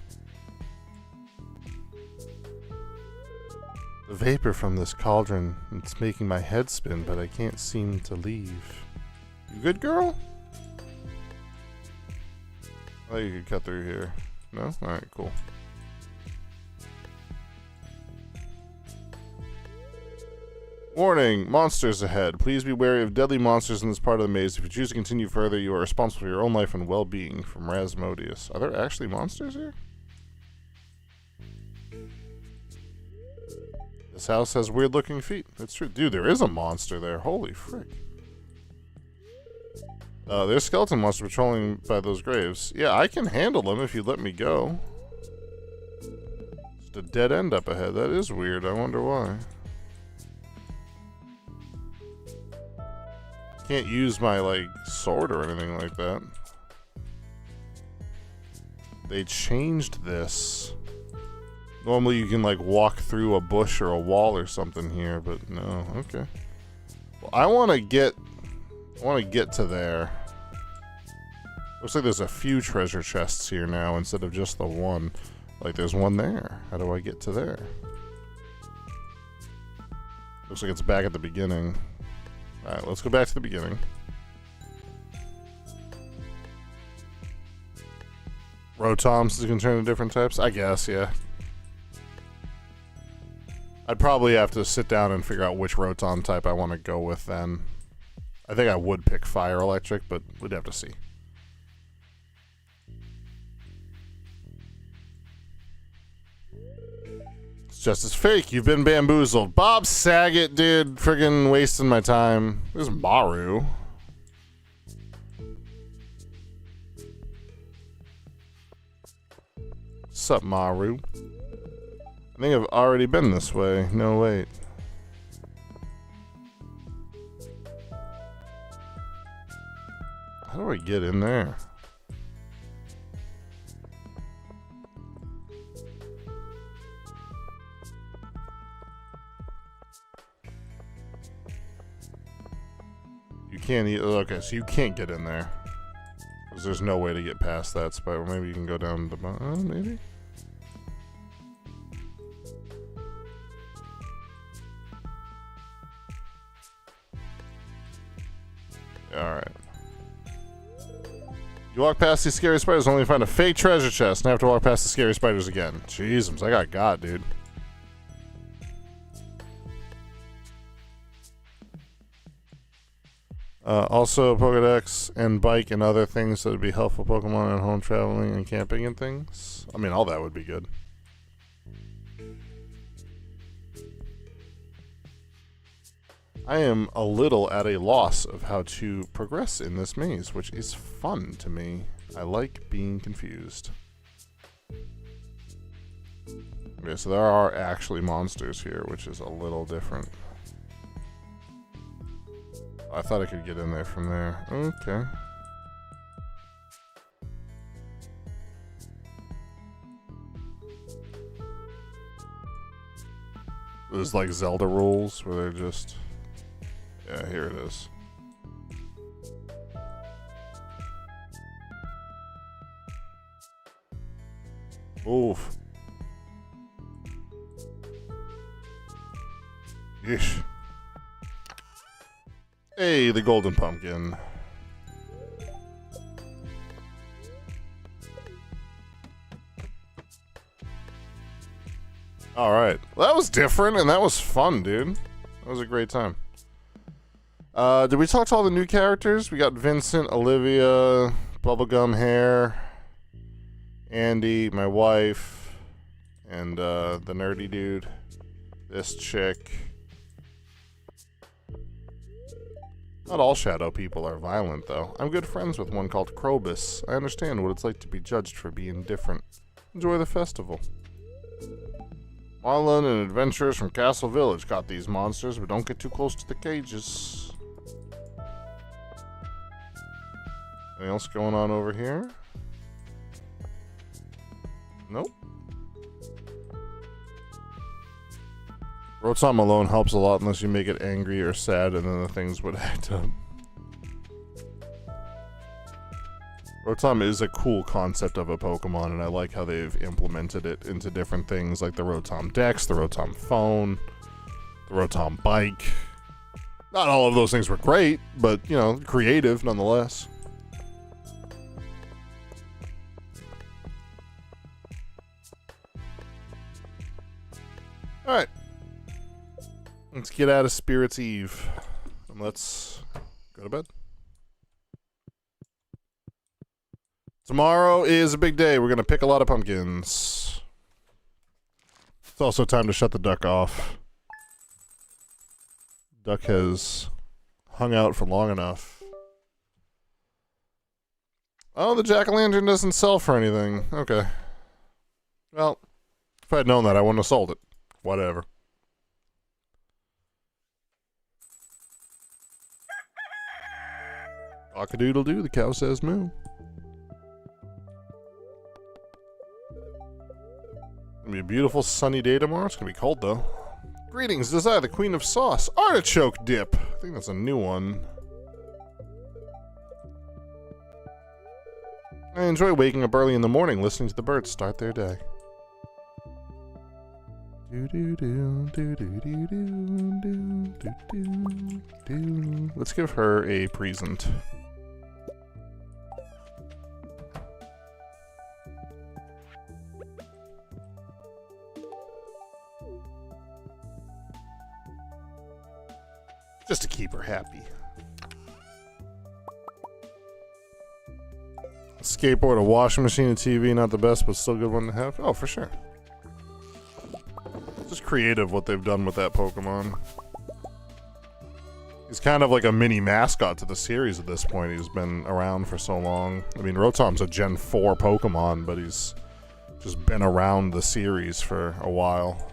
The vapor from this cauldron, it's making my head spin, but I can't seem to leave. You good, girl? Oh, you could cut through here. No? Alright, cool. Warning! Monsters ahead. Please be wary of deadly monsters in this part of the maze. If you choose to continue further, you are responsible for your own life and well-being. From Rasmodius. Are there actually monsters here? This house has weird-looking feet. That's true. Dude, there is a monster there. Holy frick. There's skeleton monsters patrolling by those graves. Yeah, I can handle them if you let me go. Just a dead end up ahead. That is weird. I wonder why. Can't use my, like, sword or anything like that. They changed this. Normally you can, like, walk through a bush or a wall or something here, but no. Okay. Well, I want to get to there. Looks like there's a few treasure chests here now instead of just the one. Like, there's one there. How do I get to there? Looks like it's back at the beginning. Alright, let's go back to the beginning. Rotoms can turn into different types? I guess, yeah. I'd probably have to sit down and figure out which Rotom type I want to go with then. I think I would pick Fire Electric, but we'd have to see. It's just as fake. You've been bamboozled. Bob Saget, dude. Friggin' wasting my time. This is Maru. Sup, Maru? I think I've already been this way. No, wait. How do I get in there? You can't eat. Okay, so you can't get in there. Because there's no way to get past that spot. Or maybe you can go down the bottom, maybe? Alright. You walk past these scary spiders only to find a fake treasure chest and have to walk past the scary spiders again. Jesus, I got, dude. Also, Pokedex and bike and other things that would be helpful Pokemon at home traveling and camping and things. I mean, all that would be good. I am a little at a loss of how to progress in this maze, which is fun to me. I like being confused. Okay, so there are actually monsters here, which is a little different. I thought I could get in there from there. Okay. There's like Zelda rules where they're just... Yeah, here it is. Oof. Yeesh. Hey, the golden pumpkin. Alright. Well, that was different and that was fun, dude. That was a great time. Did we talk to all the new characters? We got Vincent, Olivia, Bubblegum Hair, Andy, my wife, and the nerdy dude. This chick. Not all shadow people are violent, though. I'm good friends with one called Krobus. I understand what it's like to be judged for being different. Enjoy the festival. Marlon and adventurers from Castle Village caught these monsters, but don't get too close to the cages. Anything else going on over here? Nope. Rotom alone helps a lot unless you make it angry or sad, and then the things would act up. Rotom is a cool concept of a Pokemon, and I like how they've implemented it into different things, like the Rotom Dex, the Rotom Phone, the Rotom Bike. Not all of those things were great, but, you know, creative nonetheless. Alright. Let's get out of Spirit's Eve. And let's go to bed. Tomorrow is a big day. We're going to pick a lot of pumpkins. It's also time to shut the duck off. Duck has hung out for long enough. Oh, the jack-o'-lantern doesn't sell for anything. Okay. Well, if I'd known that, I wouldn't have sold it. Whatever. Cock-a-doodle-doo, the cow says moo. It's gonna be a beautiful sunny day tomorrow. It's gonna be cold though. Greetings, Desire, the Queen of Sauce. Artichoke dip. I think that's a new one. I enjoy waking up early in the morning listening to the birds start their day. Let's give her a present. Just to keep her happy. A skateboard, a washing machine, a TV, not the best, but still a good one to have. Oh, for sure. Just creative what they've done with that Pokemon. He's kind of like a mini mascot to the series at this point. He's been around for so long. I mean, Rotom's a Gen 4 Pokemon, but he's just been around the series for a while.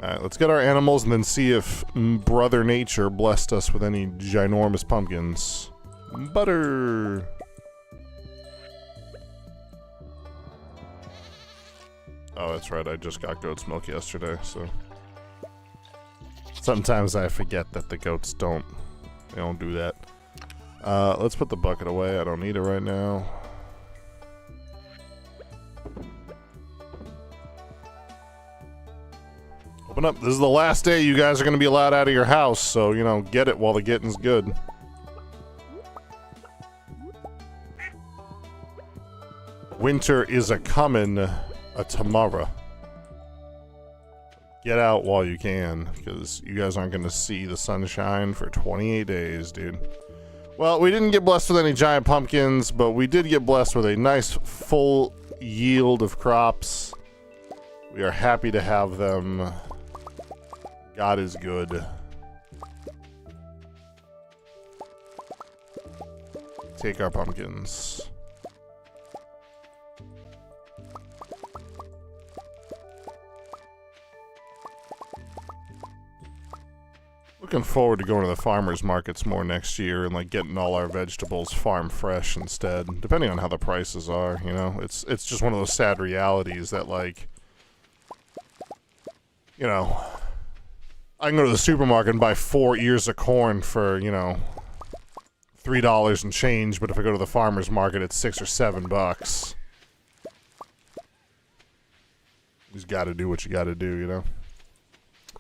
Alright, let's get our animals and then see if Brother Nature blessed us with any ginormous pumpkins. Butter! Oh, that's right, I just got goat's milk yesterday, so... Sometimes I forget that the goats don't do that. Let's put the bucket away, I don't need it right now. Open up. This is the last day you guys are going to be allowed out of your house, so, you know, get it while the getting's good. Winter is a-comin' tomorrow. Get out while you can, because you guys aren't going to see the sunshine for 28 days, dude. Well, we didn't get blessed with any giant pumpkins, but we did get blessed with a nice full yield of crops. We are happy to have them. God is good. Take our pumpkins. Looking forward to going to the farmers markets more next year and like getting all our vegetables farm fresh instead, depending on how the prices are, you know. It's just one of those sad realities that, like, you know, I can go to the supermarket and buy 4 ears of corn for, you know, $3 and change, but if I go to the farmer's market, it's $6 or $7. You just gotta do what you gotta do, you know?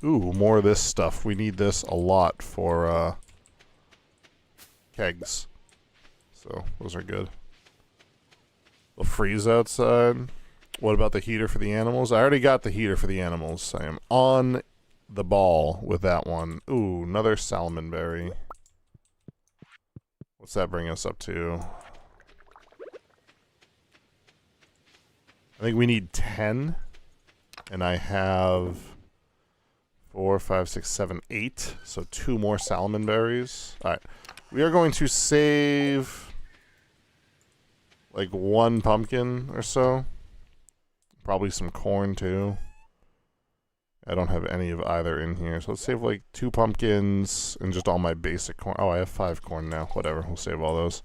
Ooh, more of this stuff. We need this a lot for kegs. So, those are good. They'll freeze outside. What about the heater for the animals? I already got the heater for the animals. I am on the ball with that one. Ooh, another salmon berry. What's that bring us up to? I think we need 10. And I have 4, 5, 6, 7, 8. So 2 more salmon berries. Alright. We are going to save like 1 pumpkin or so. Probably some corn too. I don't have any of either in here. So let's save like 2 pumpkins and just all my basic corn. Oh, I have 5 corn now. Whatever. We'll save all those.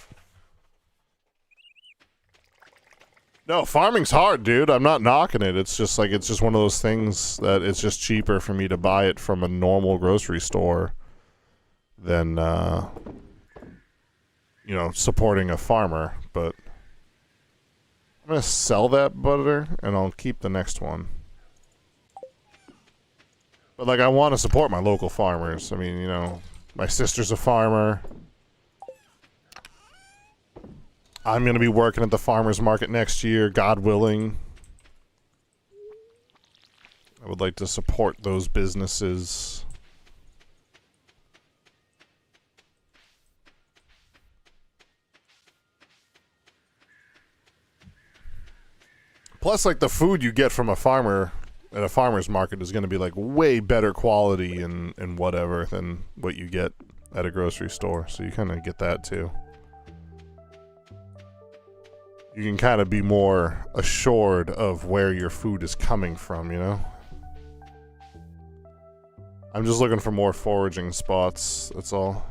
No, farming's hard, dude. I'm not knocking it. It's just like, it's just one of those things that it's just cheaper for me to buy it from a normal grocery store than, you know, supporting a farmer. But I'm going to sell that butter and I'll keep the next one. But, like, I want to support my local farmers. I mean, you know, my sister's a farmer. I'm going to be working at the farmer's market next year, God willing. I would like to support those businesses. Plus, like, the food you get from a farmer at a farmer's market is going to be, like, way better quality and whatever than what you get at a grocery store. So you kind of get that, too. You can kind of be more assured of where your food is coming from, you know? I'm just looking for more foraging spots, that's all.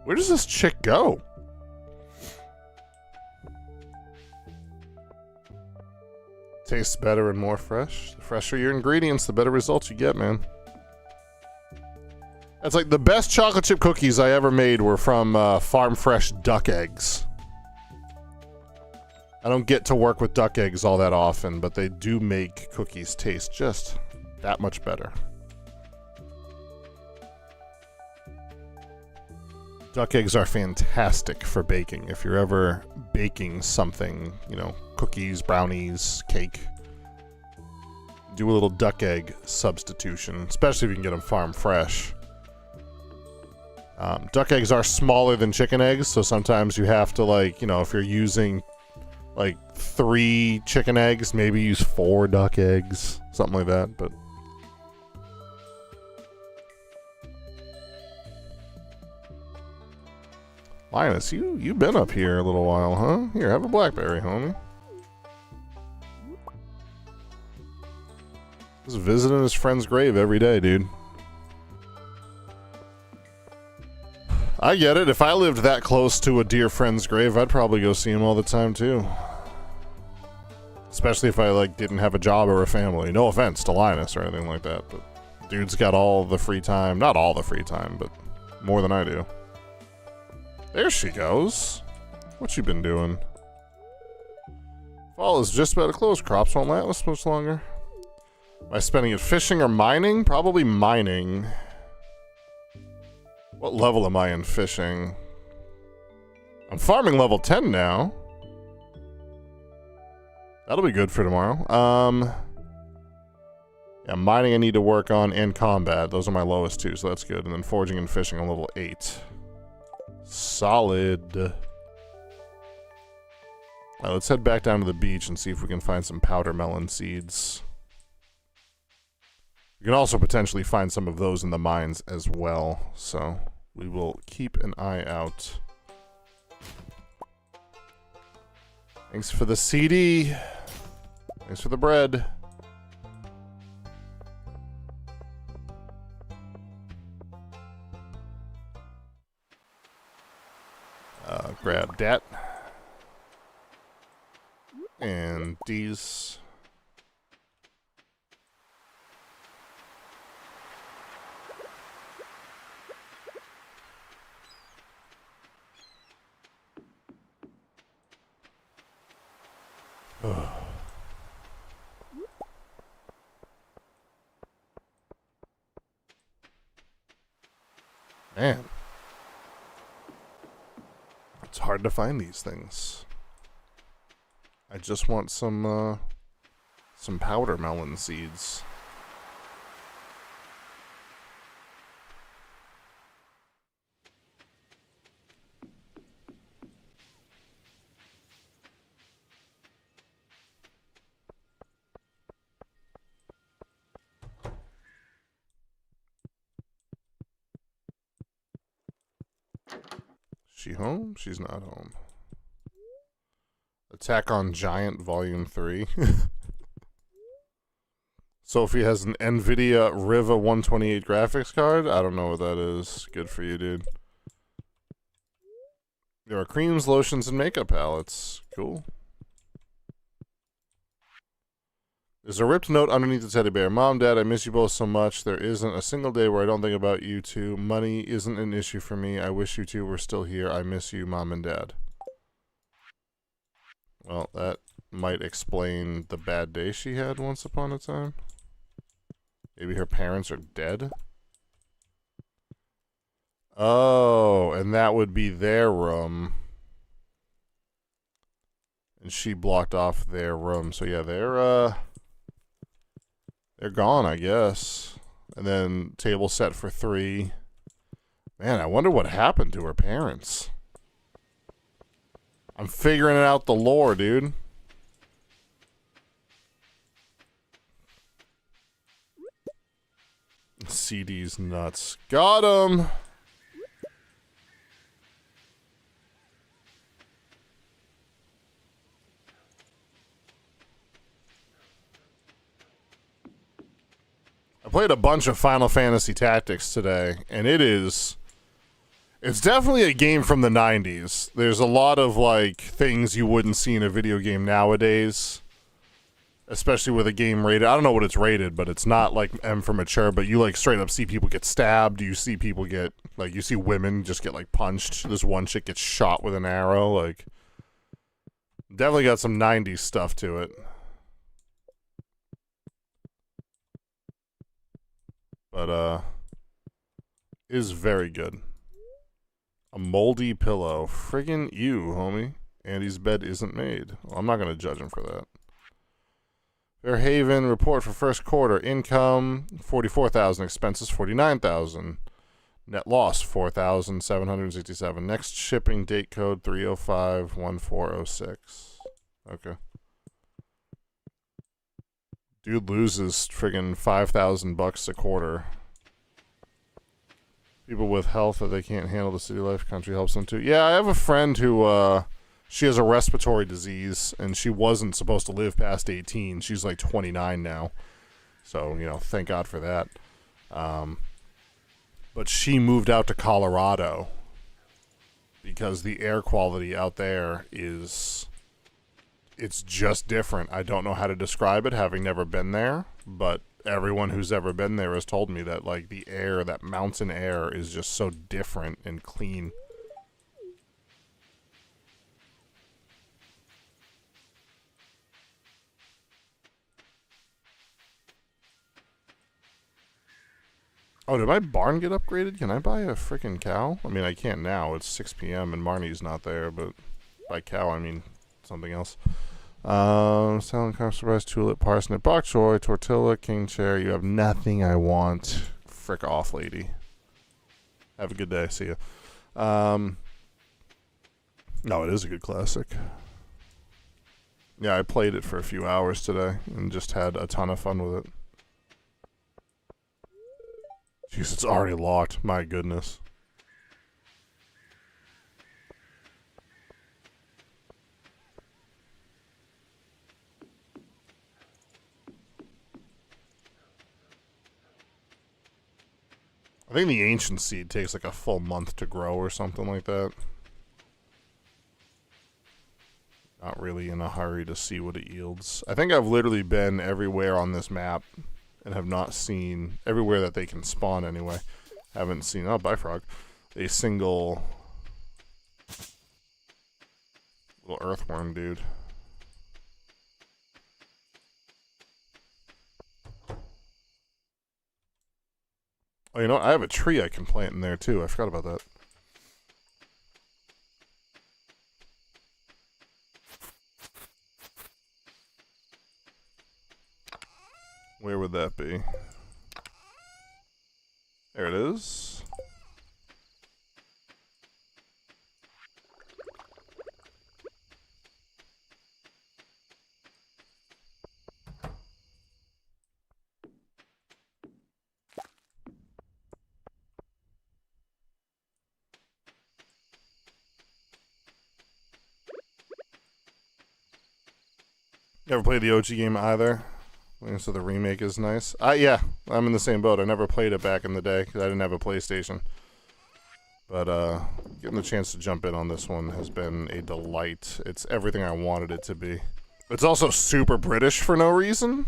Where does this chick go? Tastes better and more fresh. The fresher your ingredients, the better results you get, man. That's like the best chocolate chip cookies I ever made were from farm fresh duck eggs. I don't get to work with duck eggs all that often, but they do make cookies taste just that much better. Duck eggs are fantastic for baking. If you're ever baking something, you know, cookies, brownies, cake, do a little duck egg substitution, especially if you can get them farm fresh. Duck eggs are smaller than chicken eggs, so sometimes you have to, like, you know, if you're using like 3 chicken eggs, maybe use 4 duck eggs, something like that, but Linus, you've been up here a little while, huh? Here, have a blackberry, homie. Just visiting his friend's grave every day, dude. I get it. If I lived that close to a dear friend's grave, I'd probably go see him all the time, too. Especially if I, like, didn't have a job or a family. No offense to Linus or anything like that, but dude's got all the free time. Not all the free time, but more than I do. There she goes. What you been doing? Fall is just about to close. Crops won't last much longer. Am I spending it fishing or mining? Probably mining. What level am I in fishing? I'm farming level 10 now. That'll be good for tomorrow. Yeah, mining I need to work on, and combat. Those are my lowest two, so that's good. And then foraging and fishing on level 8. Solid. Alright, let's head back down to the beach and see if we can find some powder melon seeds. You can also potentially find some of those in the mines as well, so we will keep an eye out. Thanks for the CD. Thanks for the bread. Grab that. And these. Man. It's hard to find these things. I just want some powder melon seeds. She home? She's not home. Attack on Giant Volume 3. Sophie has an NVIDIA Riva 128 graphics card. I don't know what that is. Good for you, dude. There are creams, lotions, and makeup palettes. Cool. There's a ripped note underneath the teddy bear. Mom, Dad, I miss you both so much. There isn't a single day where I don't think about you two. Money isn't an issue for me. I wish you two were still here. I miss you, Mom and Dad. Well, that might explain the bad day she had once upon a time. Maybe her parents are dead? Oh, and that would be their room. And she blocked off their room. So yeah, they're gone, I guess. And then table set for 3. Man, I wonder what happened to her parents. I'm figuring out the lore, dude. CD's nuts. Got him! I played a bunch of Final Fantasy Tactics today, and it's definitely a game from the 90s. There's a lot of, like, things you wouldn't see in a video game nowadays. Especially with a game rated, I don't know what it's rated, but it's not like M for mature, but you like straight up see people get stabbed, you see people get, like, you see women just get like punched, this one chick gets shot with an arrow, like, definitely got some 90s stuff to it. But, is very good. A moldy pillow. Friggin' you, homie. Andy's bed isn't made. Well, I'm not gonna judge him for that. Fairhaven report for first quarter. Income 44,000, expenses 49,000. Net loss 4,767. Next shipping date code 3051406. Okay. Dude loses friggin' $5,000 a quarter. People with health that they can't handle the city life, country helps them too. Yeah, I have a friend who she has a respiratory disease, and she wasn't supposed to live past 18. She's like 29 now. So, you know, thank God for that. But she moved out to Colorado because the air quality out there it's just different. I don't know how to describe it, having never been there, but everyone who's ever been there has told me that, like, the air, that mountain air is just so different and clean. Oh, did my barn get upgraded? Can I buy a freaking cow? I mean, I can't now. It's 6 p.m. and Marnie's not there, but by cow, I mean something else. Selling carb surprise, tulip, parsnip, bok choy, tortilla, king chair. You have nothing I want. Frick off, lady. Have a good day. See ya. No, it is a good classic. Yeah, I played it for a few hours today and just had a ton of fun with it. Jeez, it's already locked. My goodness. I think the ancient seed takes like a full month to grow or something like that. Not really in a hurry to see what it yields. I think I've literally been everywhere on this map and have not seen, everywhere that they can spawn anyway. Haven't seen, oh, bye frog, a single little earthworm dude. Oh, you know what? I have a tree I can plant in there too. I forgot about that. Where would that be? There it is. Never played the OG game either. So the remake is nice. Yeah, I'm in the same boat. I never played it back in the day because I didn't have a PlayStation. But getting the chance to jump in on this one has been a delight. It's everything I wanted it to be. It's also super British for no reason.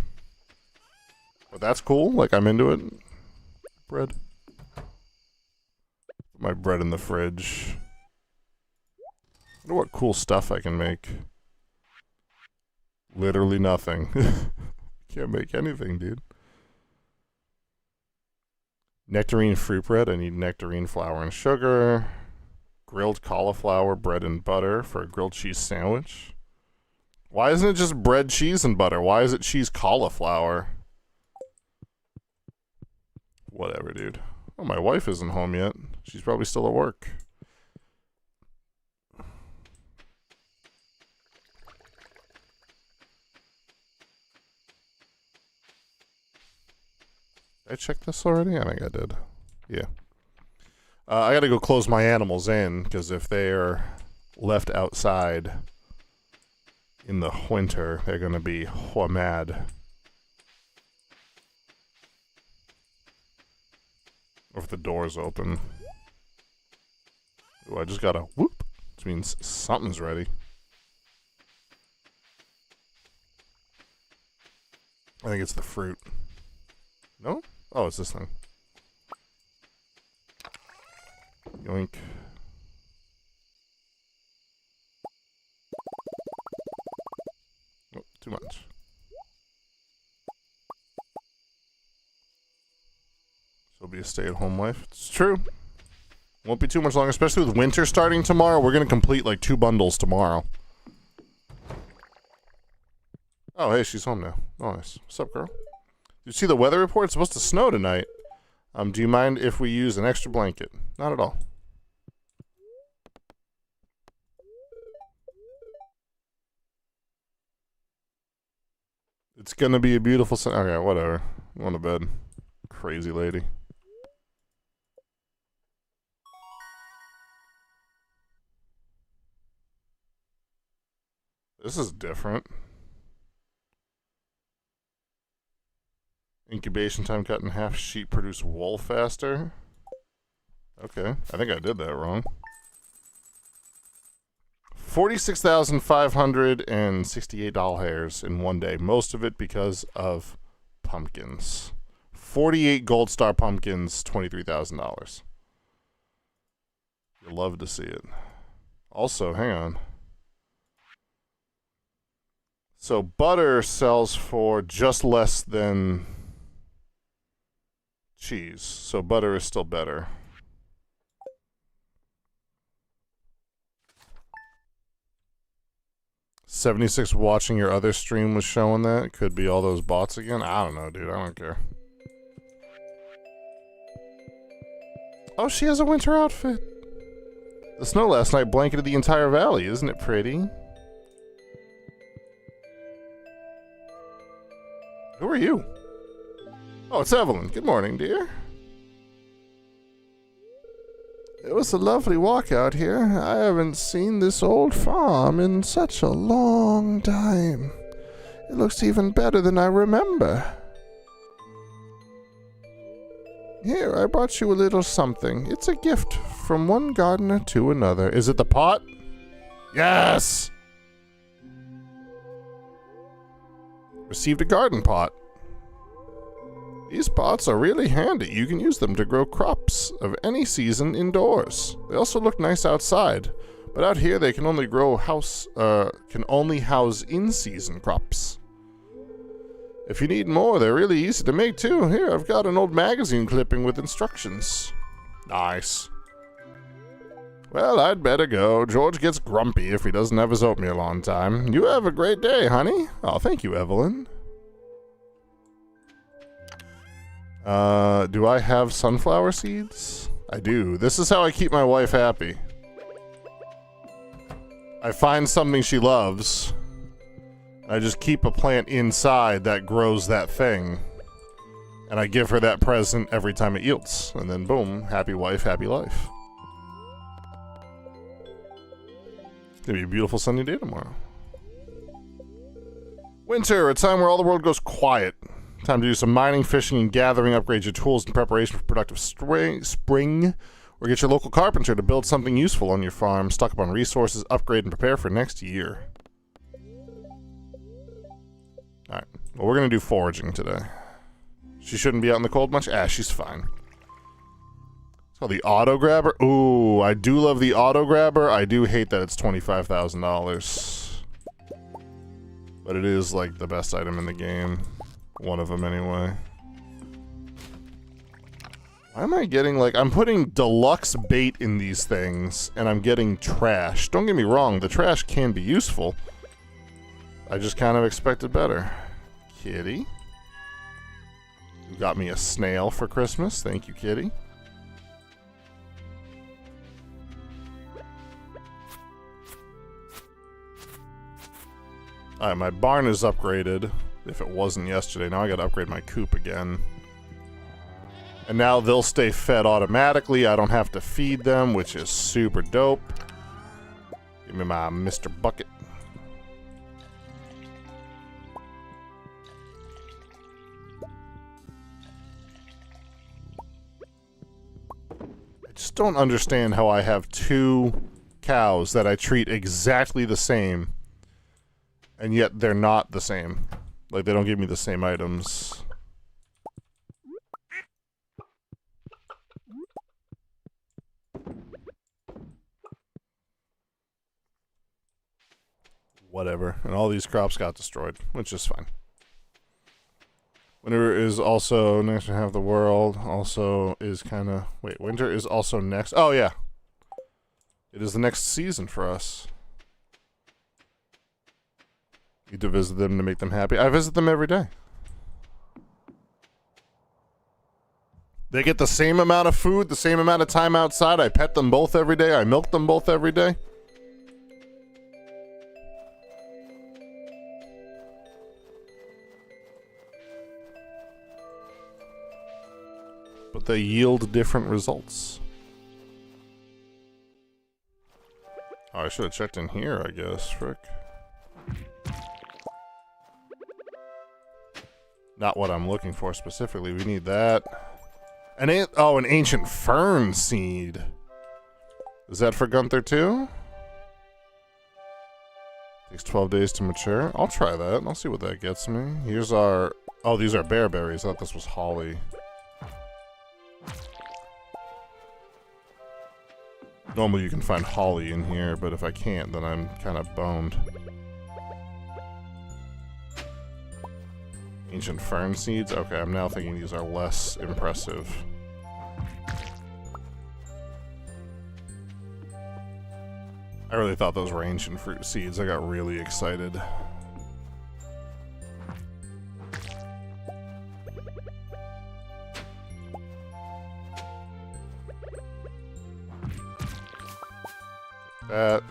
But that's cool. Like, I'm into it. Bread. Put my bread in the fridge. I wonder what cool stuff I can make. Literally nothing. Can't make anything, dude. Nectarine fruit bread. I need nectarine flour and sugar. Grilled cauliflower bread and butter for a grilled cheese sandwich. Why isn't it just bread, cheese, and butter? Why is it cheese cauliflower? Whatever, dude. Oh, my wife isn't home yet. She's probably still at work. Did I check this already? I think I did. Yeah. I gotta go close my animals in, because if they're left outside in the winter, they're gonna be mad. Or if the door's open. Ooh, I just gotta whoop, which means something's ready. I think it's the fruit. No? Oh, it's this thing. Yoink. Oh, too much. So be a stay-at-home wife. It's true. Won't be too much longer, especially with winter starting tomorrow. We're gonna complete like 2 bundles tomorrow. Oh, hey, she's home now. Nice. What's up, girl? Did you see the weather report? It's supposed to snow tonight. Do you mind if we use an extra blanket? Not at all. It's gonna be a beautiful sun. Okay, whatever. I'm going to bed. Crazy lady. This is different. Incubation time cut in half. Sheep produce wool faster. Okay, I think I did that wrong. 46,568 doll hairs in one day. Most of it because of pumpkins. 48 gold star pumpkins, $23,000. You'll love to see it. Also, hang on. So butter sells for just less than cheese. So butter is still better. $76 watching your other stream was showing that. Could be all those bots again. I don't know, dude. I don't care. Oh, she has a winter outfit. The snow last night blanketed the entire valley. Isn't it pretty? Who are you? Oh, it's Evelyn. Good morning, dear. It was a lovely walk out here. I haven't seen this old farm in such a long time. It looks even better than I remember. Here, I brought you a little something. It's a gift from one gardener to another. Is it the pot? Yes! Received a garden pot. These pots are really handy. You can use them to grow crops of any season indoors. They also look nice outside, but out here they can only house in-season crops. If you need more, they're really easy to make too. Here, I've got an old magazine clipping with instructions. Nice. Well, I'd better go. George gets grumpy if he doesn't have his oatmeal on time. You have a great day, honey. Oh, thank you, Evelyn. Do I have sunflower seeds? I do. This is how I keep my wife happy. I find something she loves. I just keep a plant inside that grows that thing. And I give her that present every time it yields. And then boom, happy wife, happy life. It's gonna be a beautiful sunny day tomorrow. Winter, a time where all the world goes quiet. Time to do some mining, fishing, and gathering, upgrade your tools in preparation for productive spring, or get your local carpenter to build something useful on your farm, stock up on resources, upgrade, and prepare for next year. Alright, well, we're going to do foraging today. She shouldn't be out in the cold much? Ah, she's fine. It's called the Auto Grabber. Ooh, I do love the Auto Grabber. I do hate that it's $25,000. But it is, like, the best item in the game. One of them, anyway. Why am I getting, like... I'm putting deluxe bait in these things, and I'm getting trash. Don't get me wrong, the trash can be useful. I just kind of expected better. Kitty. You got me a snail for Christmas. Thank you, Kitty. Alright, my barn is upgraded. If it wasn't yesterday. Now I gotta upgrade my coop again. And now they'll stay fed automatically. I don't have to feed them, which is super dope. Give me my Mr. Bucket. I just don't understand how I have two cows that I treat exactly the same, and yet they're not the same. Like, they don't give me the same items. Whatever. And all these crops got destroyed, which is fine. Winter is also next to half the world. Also is kind of... Wait, winter is also next... Oh, yeah. It is the next season for us. Need to visit them to make them happy. I visit them every day. They get the same amount of food, the same amount of time outside. I pet them both every day. I milk them both every day. But they yield different results. Oh, I should have checked in here, I guess. Frick. Not what I'm looking for specifically. We need that. An ancient fern seed. Is that for Gunther too? Takes 12 days to mature. I'll try that. I'll see what that gets me. Here's our... Oh, these are bear berries. I thought this was holly. Normally you can find holly in here, but if I can't, then I'm kind of boned. Ancient fern seeds? Okay, I'm now thinking these are less impressive. I really thought those were ancient fruit seeds. I got really excited. That.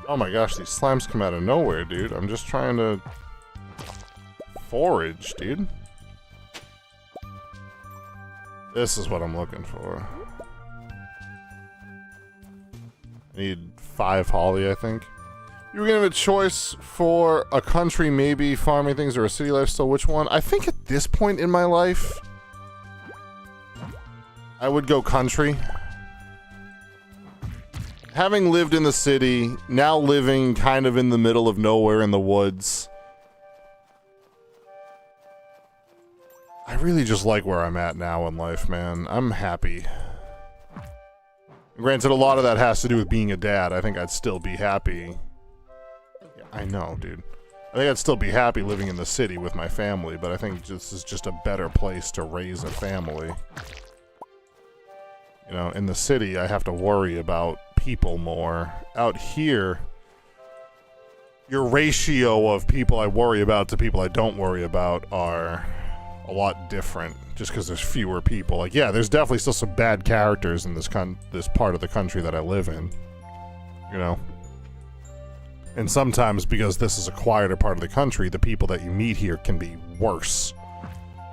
Oh my gosh, these slimes come out of nowhere, dude. I'm just trying to forage, dude. This is what I'm looking for. I need 5 holly, I think. You were gonna have a choice for a country, maybe farming things, or a city lifestyle. Which one? I think at this point in my life, I would go country. Having lived in the city, now living kind of in the middle of nowhere in the woods, I really just like where I'm at now in life, man. I'm happy. Granted, a lot of that has to do with being a dad. I think I'd still be happy I know, dude. I think I'd still be happy living in the city with my family, but I think this is just a better place to raise a family. You know, in the city, I have to worry about people more. Out here, your ratio of people I worry about to people I don't worry about are a lot different, just because there's fewer people. Like, yeah, there's definitely still some bad characters in this part of the country that I live in. You know? And sometimes, because this is a quieter part of the country, the people that you meet here can be worse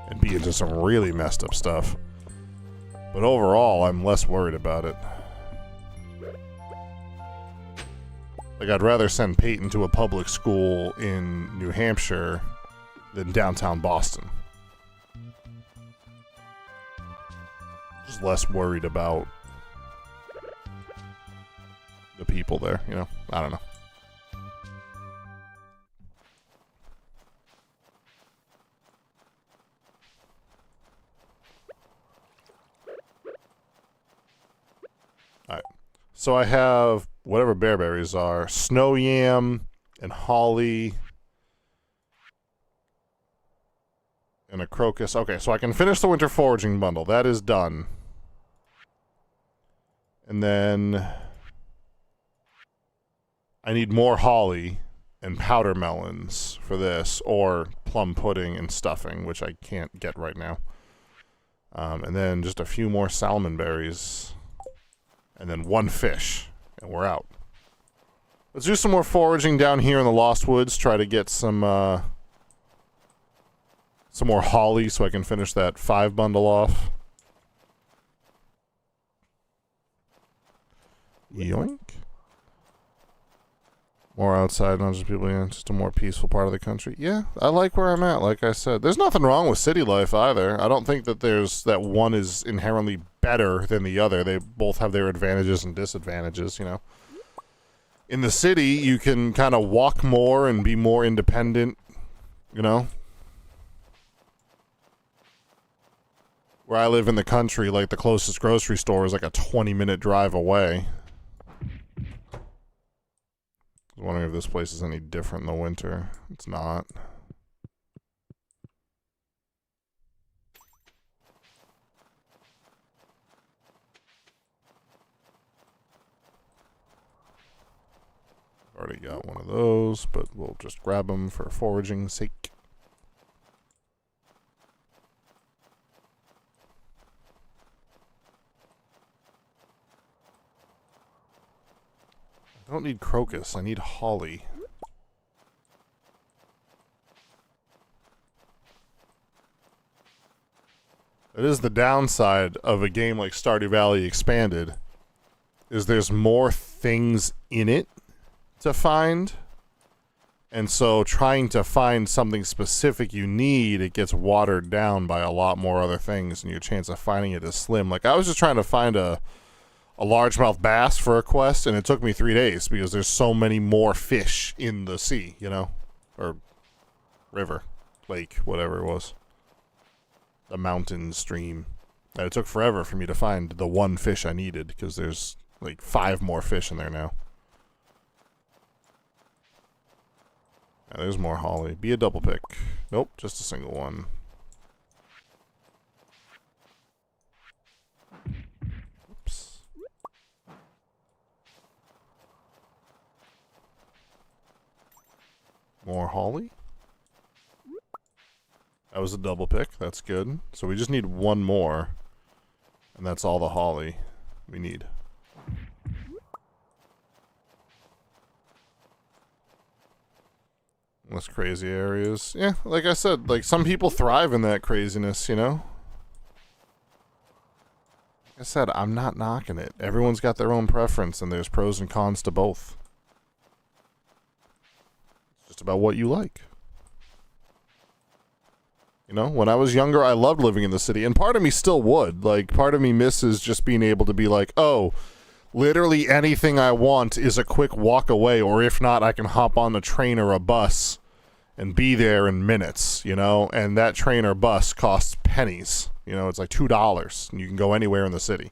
and be into some really messed up stuff. But overall, I'm less worried about it. Like, I'd rather send Peyton to a public school in New Hampshire than downtown Boston. Just less worried about the people there, you know? I don't know. Alright. So I have whatever bearberries are. Snow yam and holly. And a crocus. Okay, so I can finish the winter foraging bundle. That is done. And then I need more holly and powder melons for this, or plum pudding and stuffing, which I can't get right now. And then just a few more salmon berries. And then one fish. And we're out. Let's do some more foraging down here in the Lost Woods. Try to get some more holly so I can finish that 5 bundle off. Yoink. More outside, not just people, yeah, just a more peaceful part of the country. Yeah, I like where I'm at, like I said. There's nothing wrong with city life either. I don't think that one is inherently better than the other. They both have their advantages and disadvantages, you know. In the city, you can kind of walk more and be more independent, you know. Where I live in the country, like, the closest grocery store is like a 20-minute drive away. I was wondering if this place is any different in the winter. It's not. Already got one of those, but we'll just grab them for foraging's sake. I don't need crocus, I need holly. It is the downside of a game like Stardew Valley Expanded, is there's more things in it to find. And so trying to find something specific you need, it gets watered down by a lot more other things, and your chance of finding it is slim. Like, I was just trying to find a largemouth bass for a quest, and it took me 3 days because there's so many more fish in the sea, you know? Or river, lake, whatever it was. The mountain stream. And it took forever for me to find the one fish I needed because there's like 5 more fish in there now. Yeah, there's more holly. Be a double pick. Nope, just a single one. More holly. That was a double pick. That's good. So we just need one more. And that's all the holly we need. Less crazy areas. Yeah, like I said, like, some people thrive in that craziness, you know? Like I said, I'm not knocking it. Everyone's got their own preference, and there's pros and cons to both. About what you like. You know, when I was younger, I loved living in the city, and part of me still would. Like, part of me misses just being able to be like, oh, literally anything I want is a quick walk away, or if not, I can hop on a train or a bus and be there in minutes, you know, and that train or bus costs pennies. You know, it's like $2, and you can go anywhere in the city.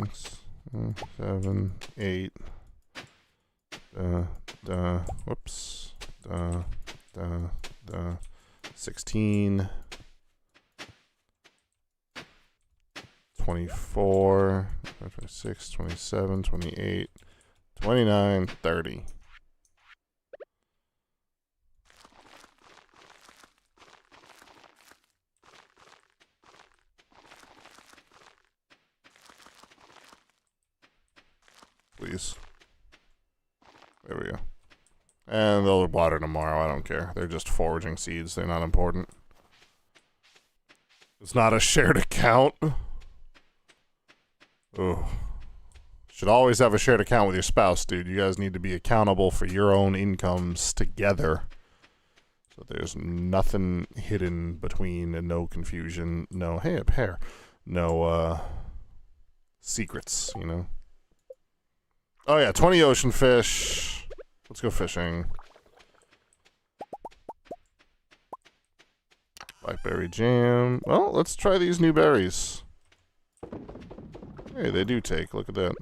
6, 7, 8. Whoops. 16. 24. 26, 27, 28, 29, 30. Please. There we go. And they'll water tomorrow. I don't care. They're just foraging seeds. They're not important. It's not a shared account. Oh. Should always have a shared account with your spouse, dude. You guys need to be accountable for your own incomes together. So there's nothing hidden between and no confusion. No, hey, a pair. No, secrets, you know? Oh yeah, 20 ocean fish. Let's go fishing. Blackberry jam. Well, let's try these new berries. Hey, they do take. Look at that.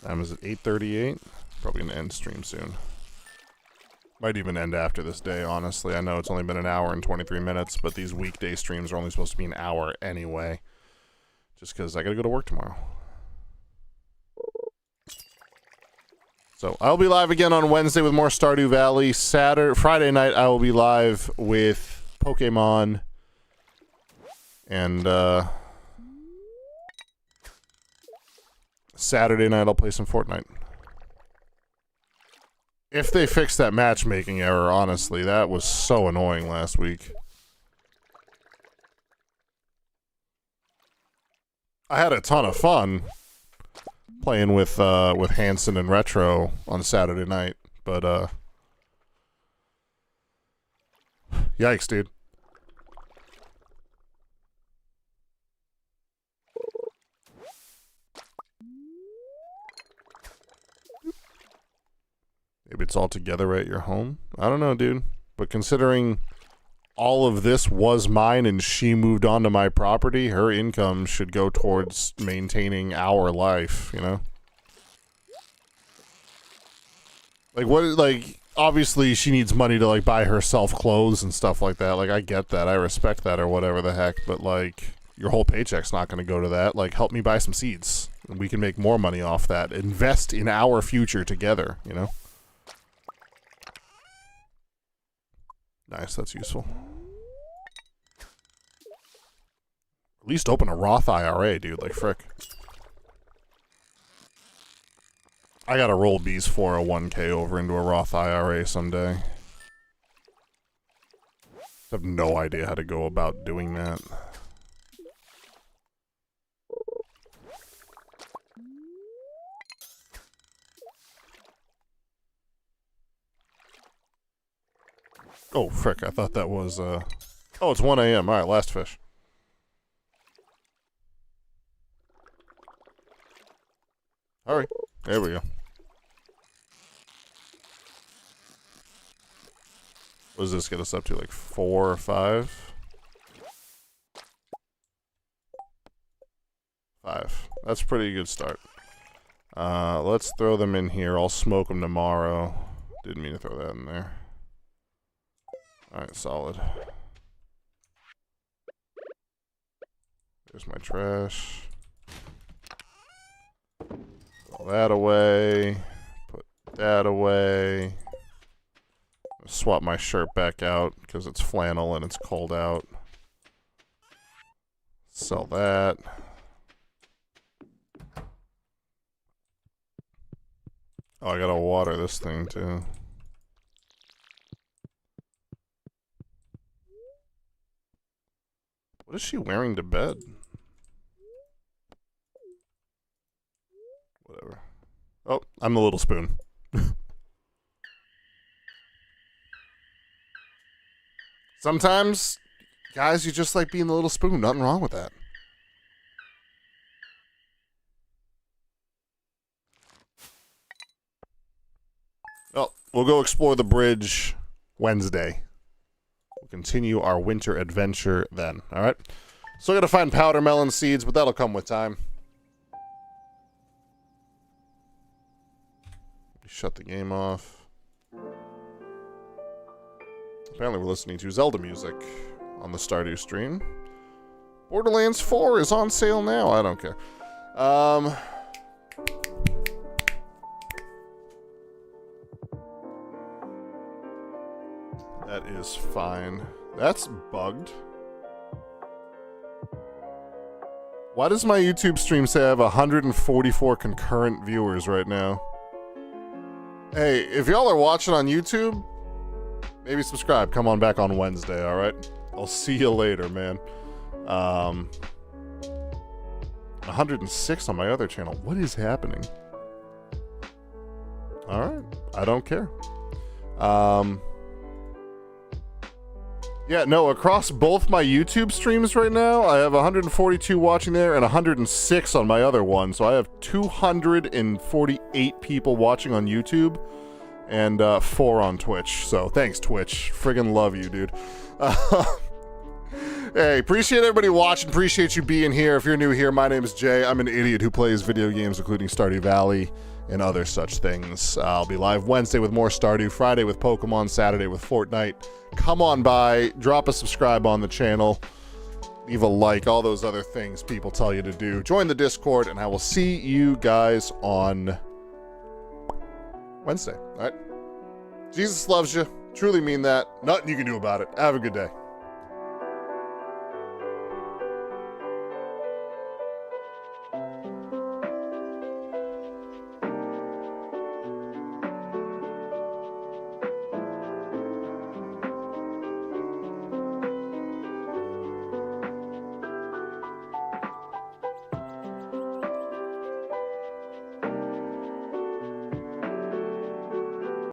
Time is at 8:38. Probably gonna end stream soon. Might even end after this day, honestly. I know it's only been an hour and 23 minutes, but these weekday streams are only supposed to be an hour anyway. Just because I gotta go to work tomorrow. So, I'll be live again on Wednesday with more Stardew Valley. Friday night, I will be live with Pokemon. And, Saturday night, I'll play some Fortnite. If they fix that matchmaking error, honestly, that was so annoying last week. I had a ton of fun playing with Hanson and Retro on Saturday night, but yikes, dude. Maybe it's all together at your home? I don't know, dude. But considering all of this was mine and she moved onto my property, her income should go towards maintaining our life, you know? Like, what, like, obviously she needs money to, like, buy herself clothes and stuff like that. Like, I get that. I respect that or whatever the heck. But, like, your whole paycheck's not going to go to that. Like, help me buy some seeds. And we can make more money off that. Invest in our future together, you know? Nice, that's useful. At least open a Roth IRA, dude, like frick. I gotta roll B's 401k over into a Roth IRA someday. I have no idea how to go about doing that. Oh, frick, I thought that was, Oh, it's 1 a.m. Alright, last fish. Alright, there we go. What does this get us up to, like 4 or 5? 5. That's a pretty good start. Let's throw them in here. I'll smoke them tomorrow. Didn't mean to throw that in there. Alright, solid. There's my trash. Throw that away. Put that away. Swap my shirt back out because it's flannel and it's cold out. Sell that. Oh, I gotta water this thing too. What is she wearing to bed? Whatever. Oh, I'm the little spoon. Sometimes, guys, you just like being the little spoon. Nothing wrong with that. we'll go explore the bridge Wednesday. We'll continue our winter adventure then. All right. Still got to find powder melon seeds, but that'll come with time. Shut the game off. Apparently we're listening to Zelda music on the Stardew stream. Borderlands 4 is on sale now. I don't care. That is fine. That's bugged. Why does my YouTube stream say I have 144 concurrent viewers right now? Hey, if y'all are watching on YouTube, maybe subscribe. Come on back on Wednesday, alright? I'll see you later, man. 106 on my other channel. What is happening? Alright, I don't care. Yeah, no, across both my YouTube streams right now, I have 142 watching there and 106 on my other one. So I have 248 people watching on YouTube and 4 on Twitch. So thanks, Twitch. Friggin' love you, dude. Hey, appreciate everybody watching. Appreciate you being here. If you're new here, my name is Jay. I'm an idiot who plays video games, including Stardew Valley and other such things. I'll be live Wednesday with more Stardew, Friday with Pokemon, Saturday with Fortnite. Come on by, drop a subscribe on the channel, leave a like, all those other things people tell you to do. Join the Discord, and I will see you guys on Wednesday. All right? Jesus loves you. Truly mean that. Nothing you can do about it. Have a good day.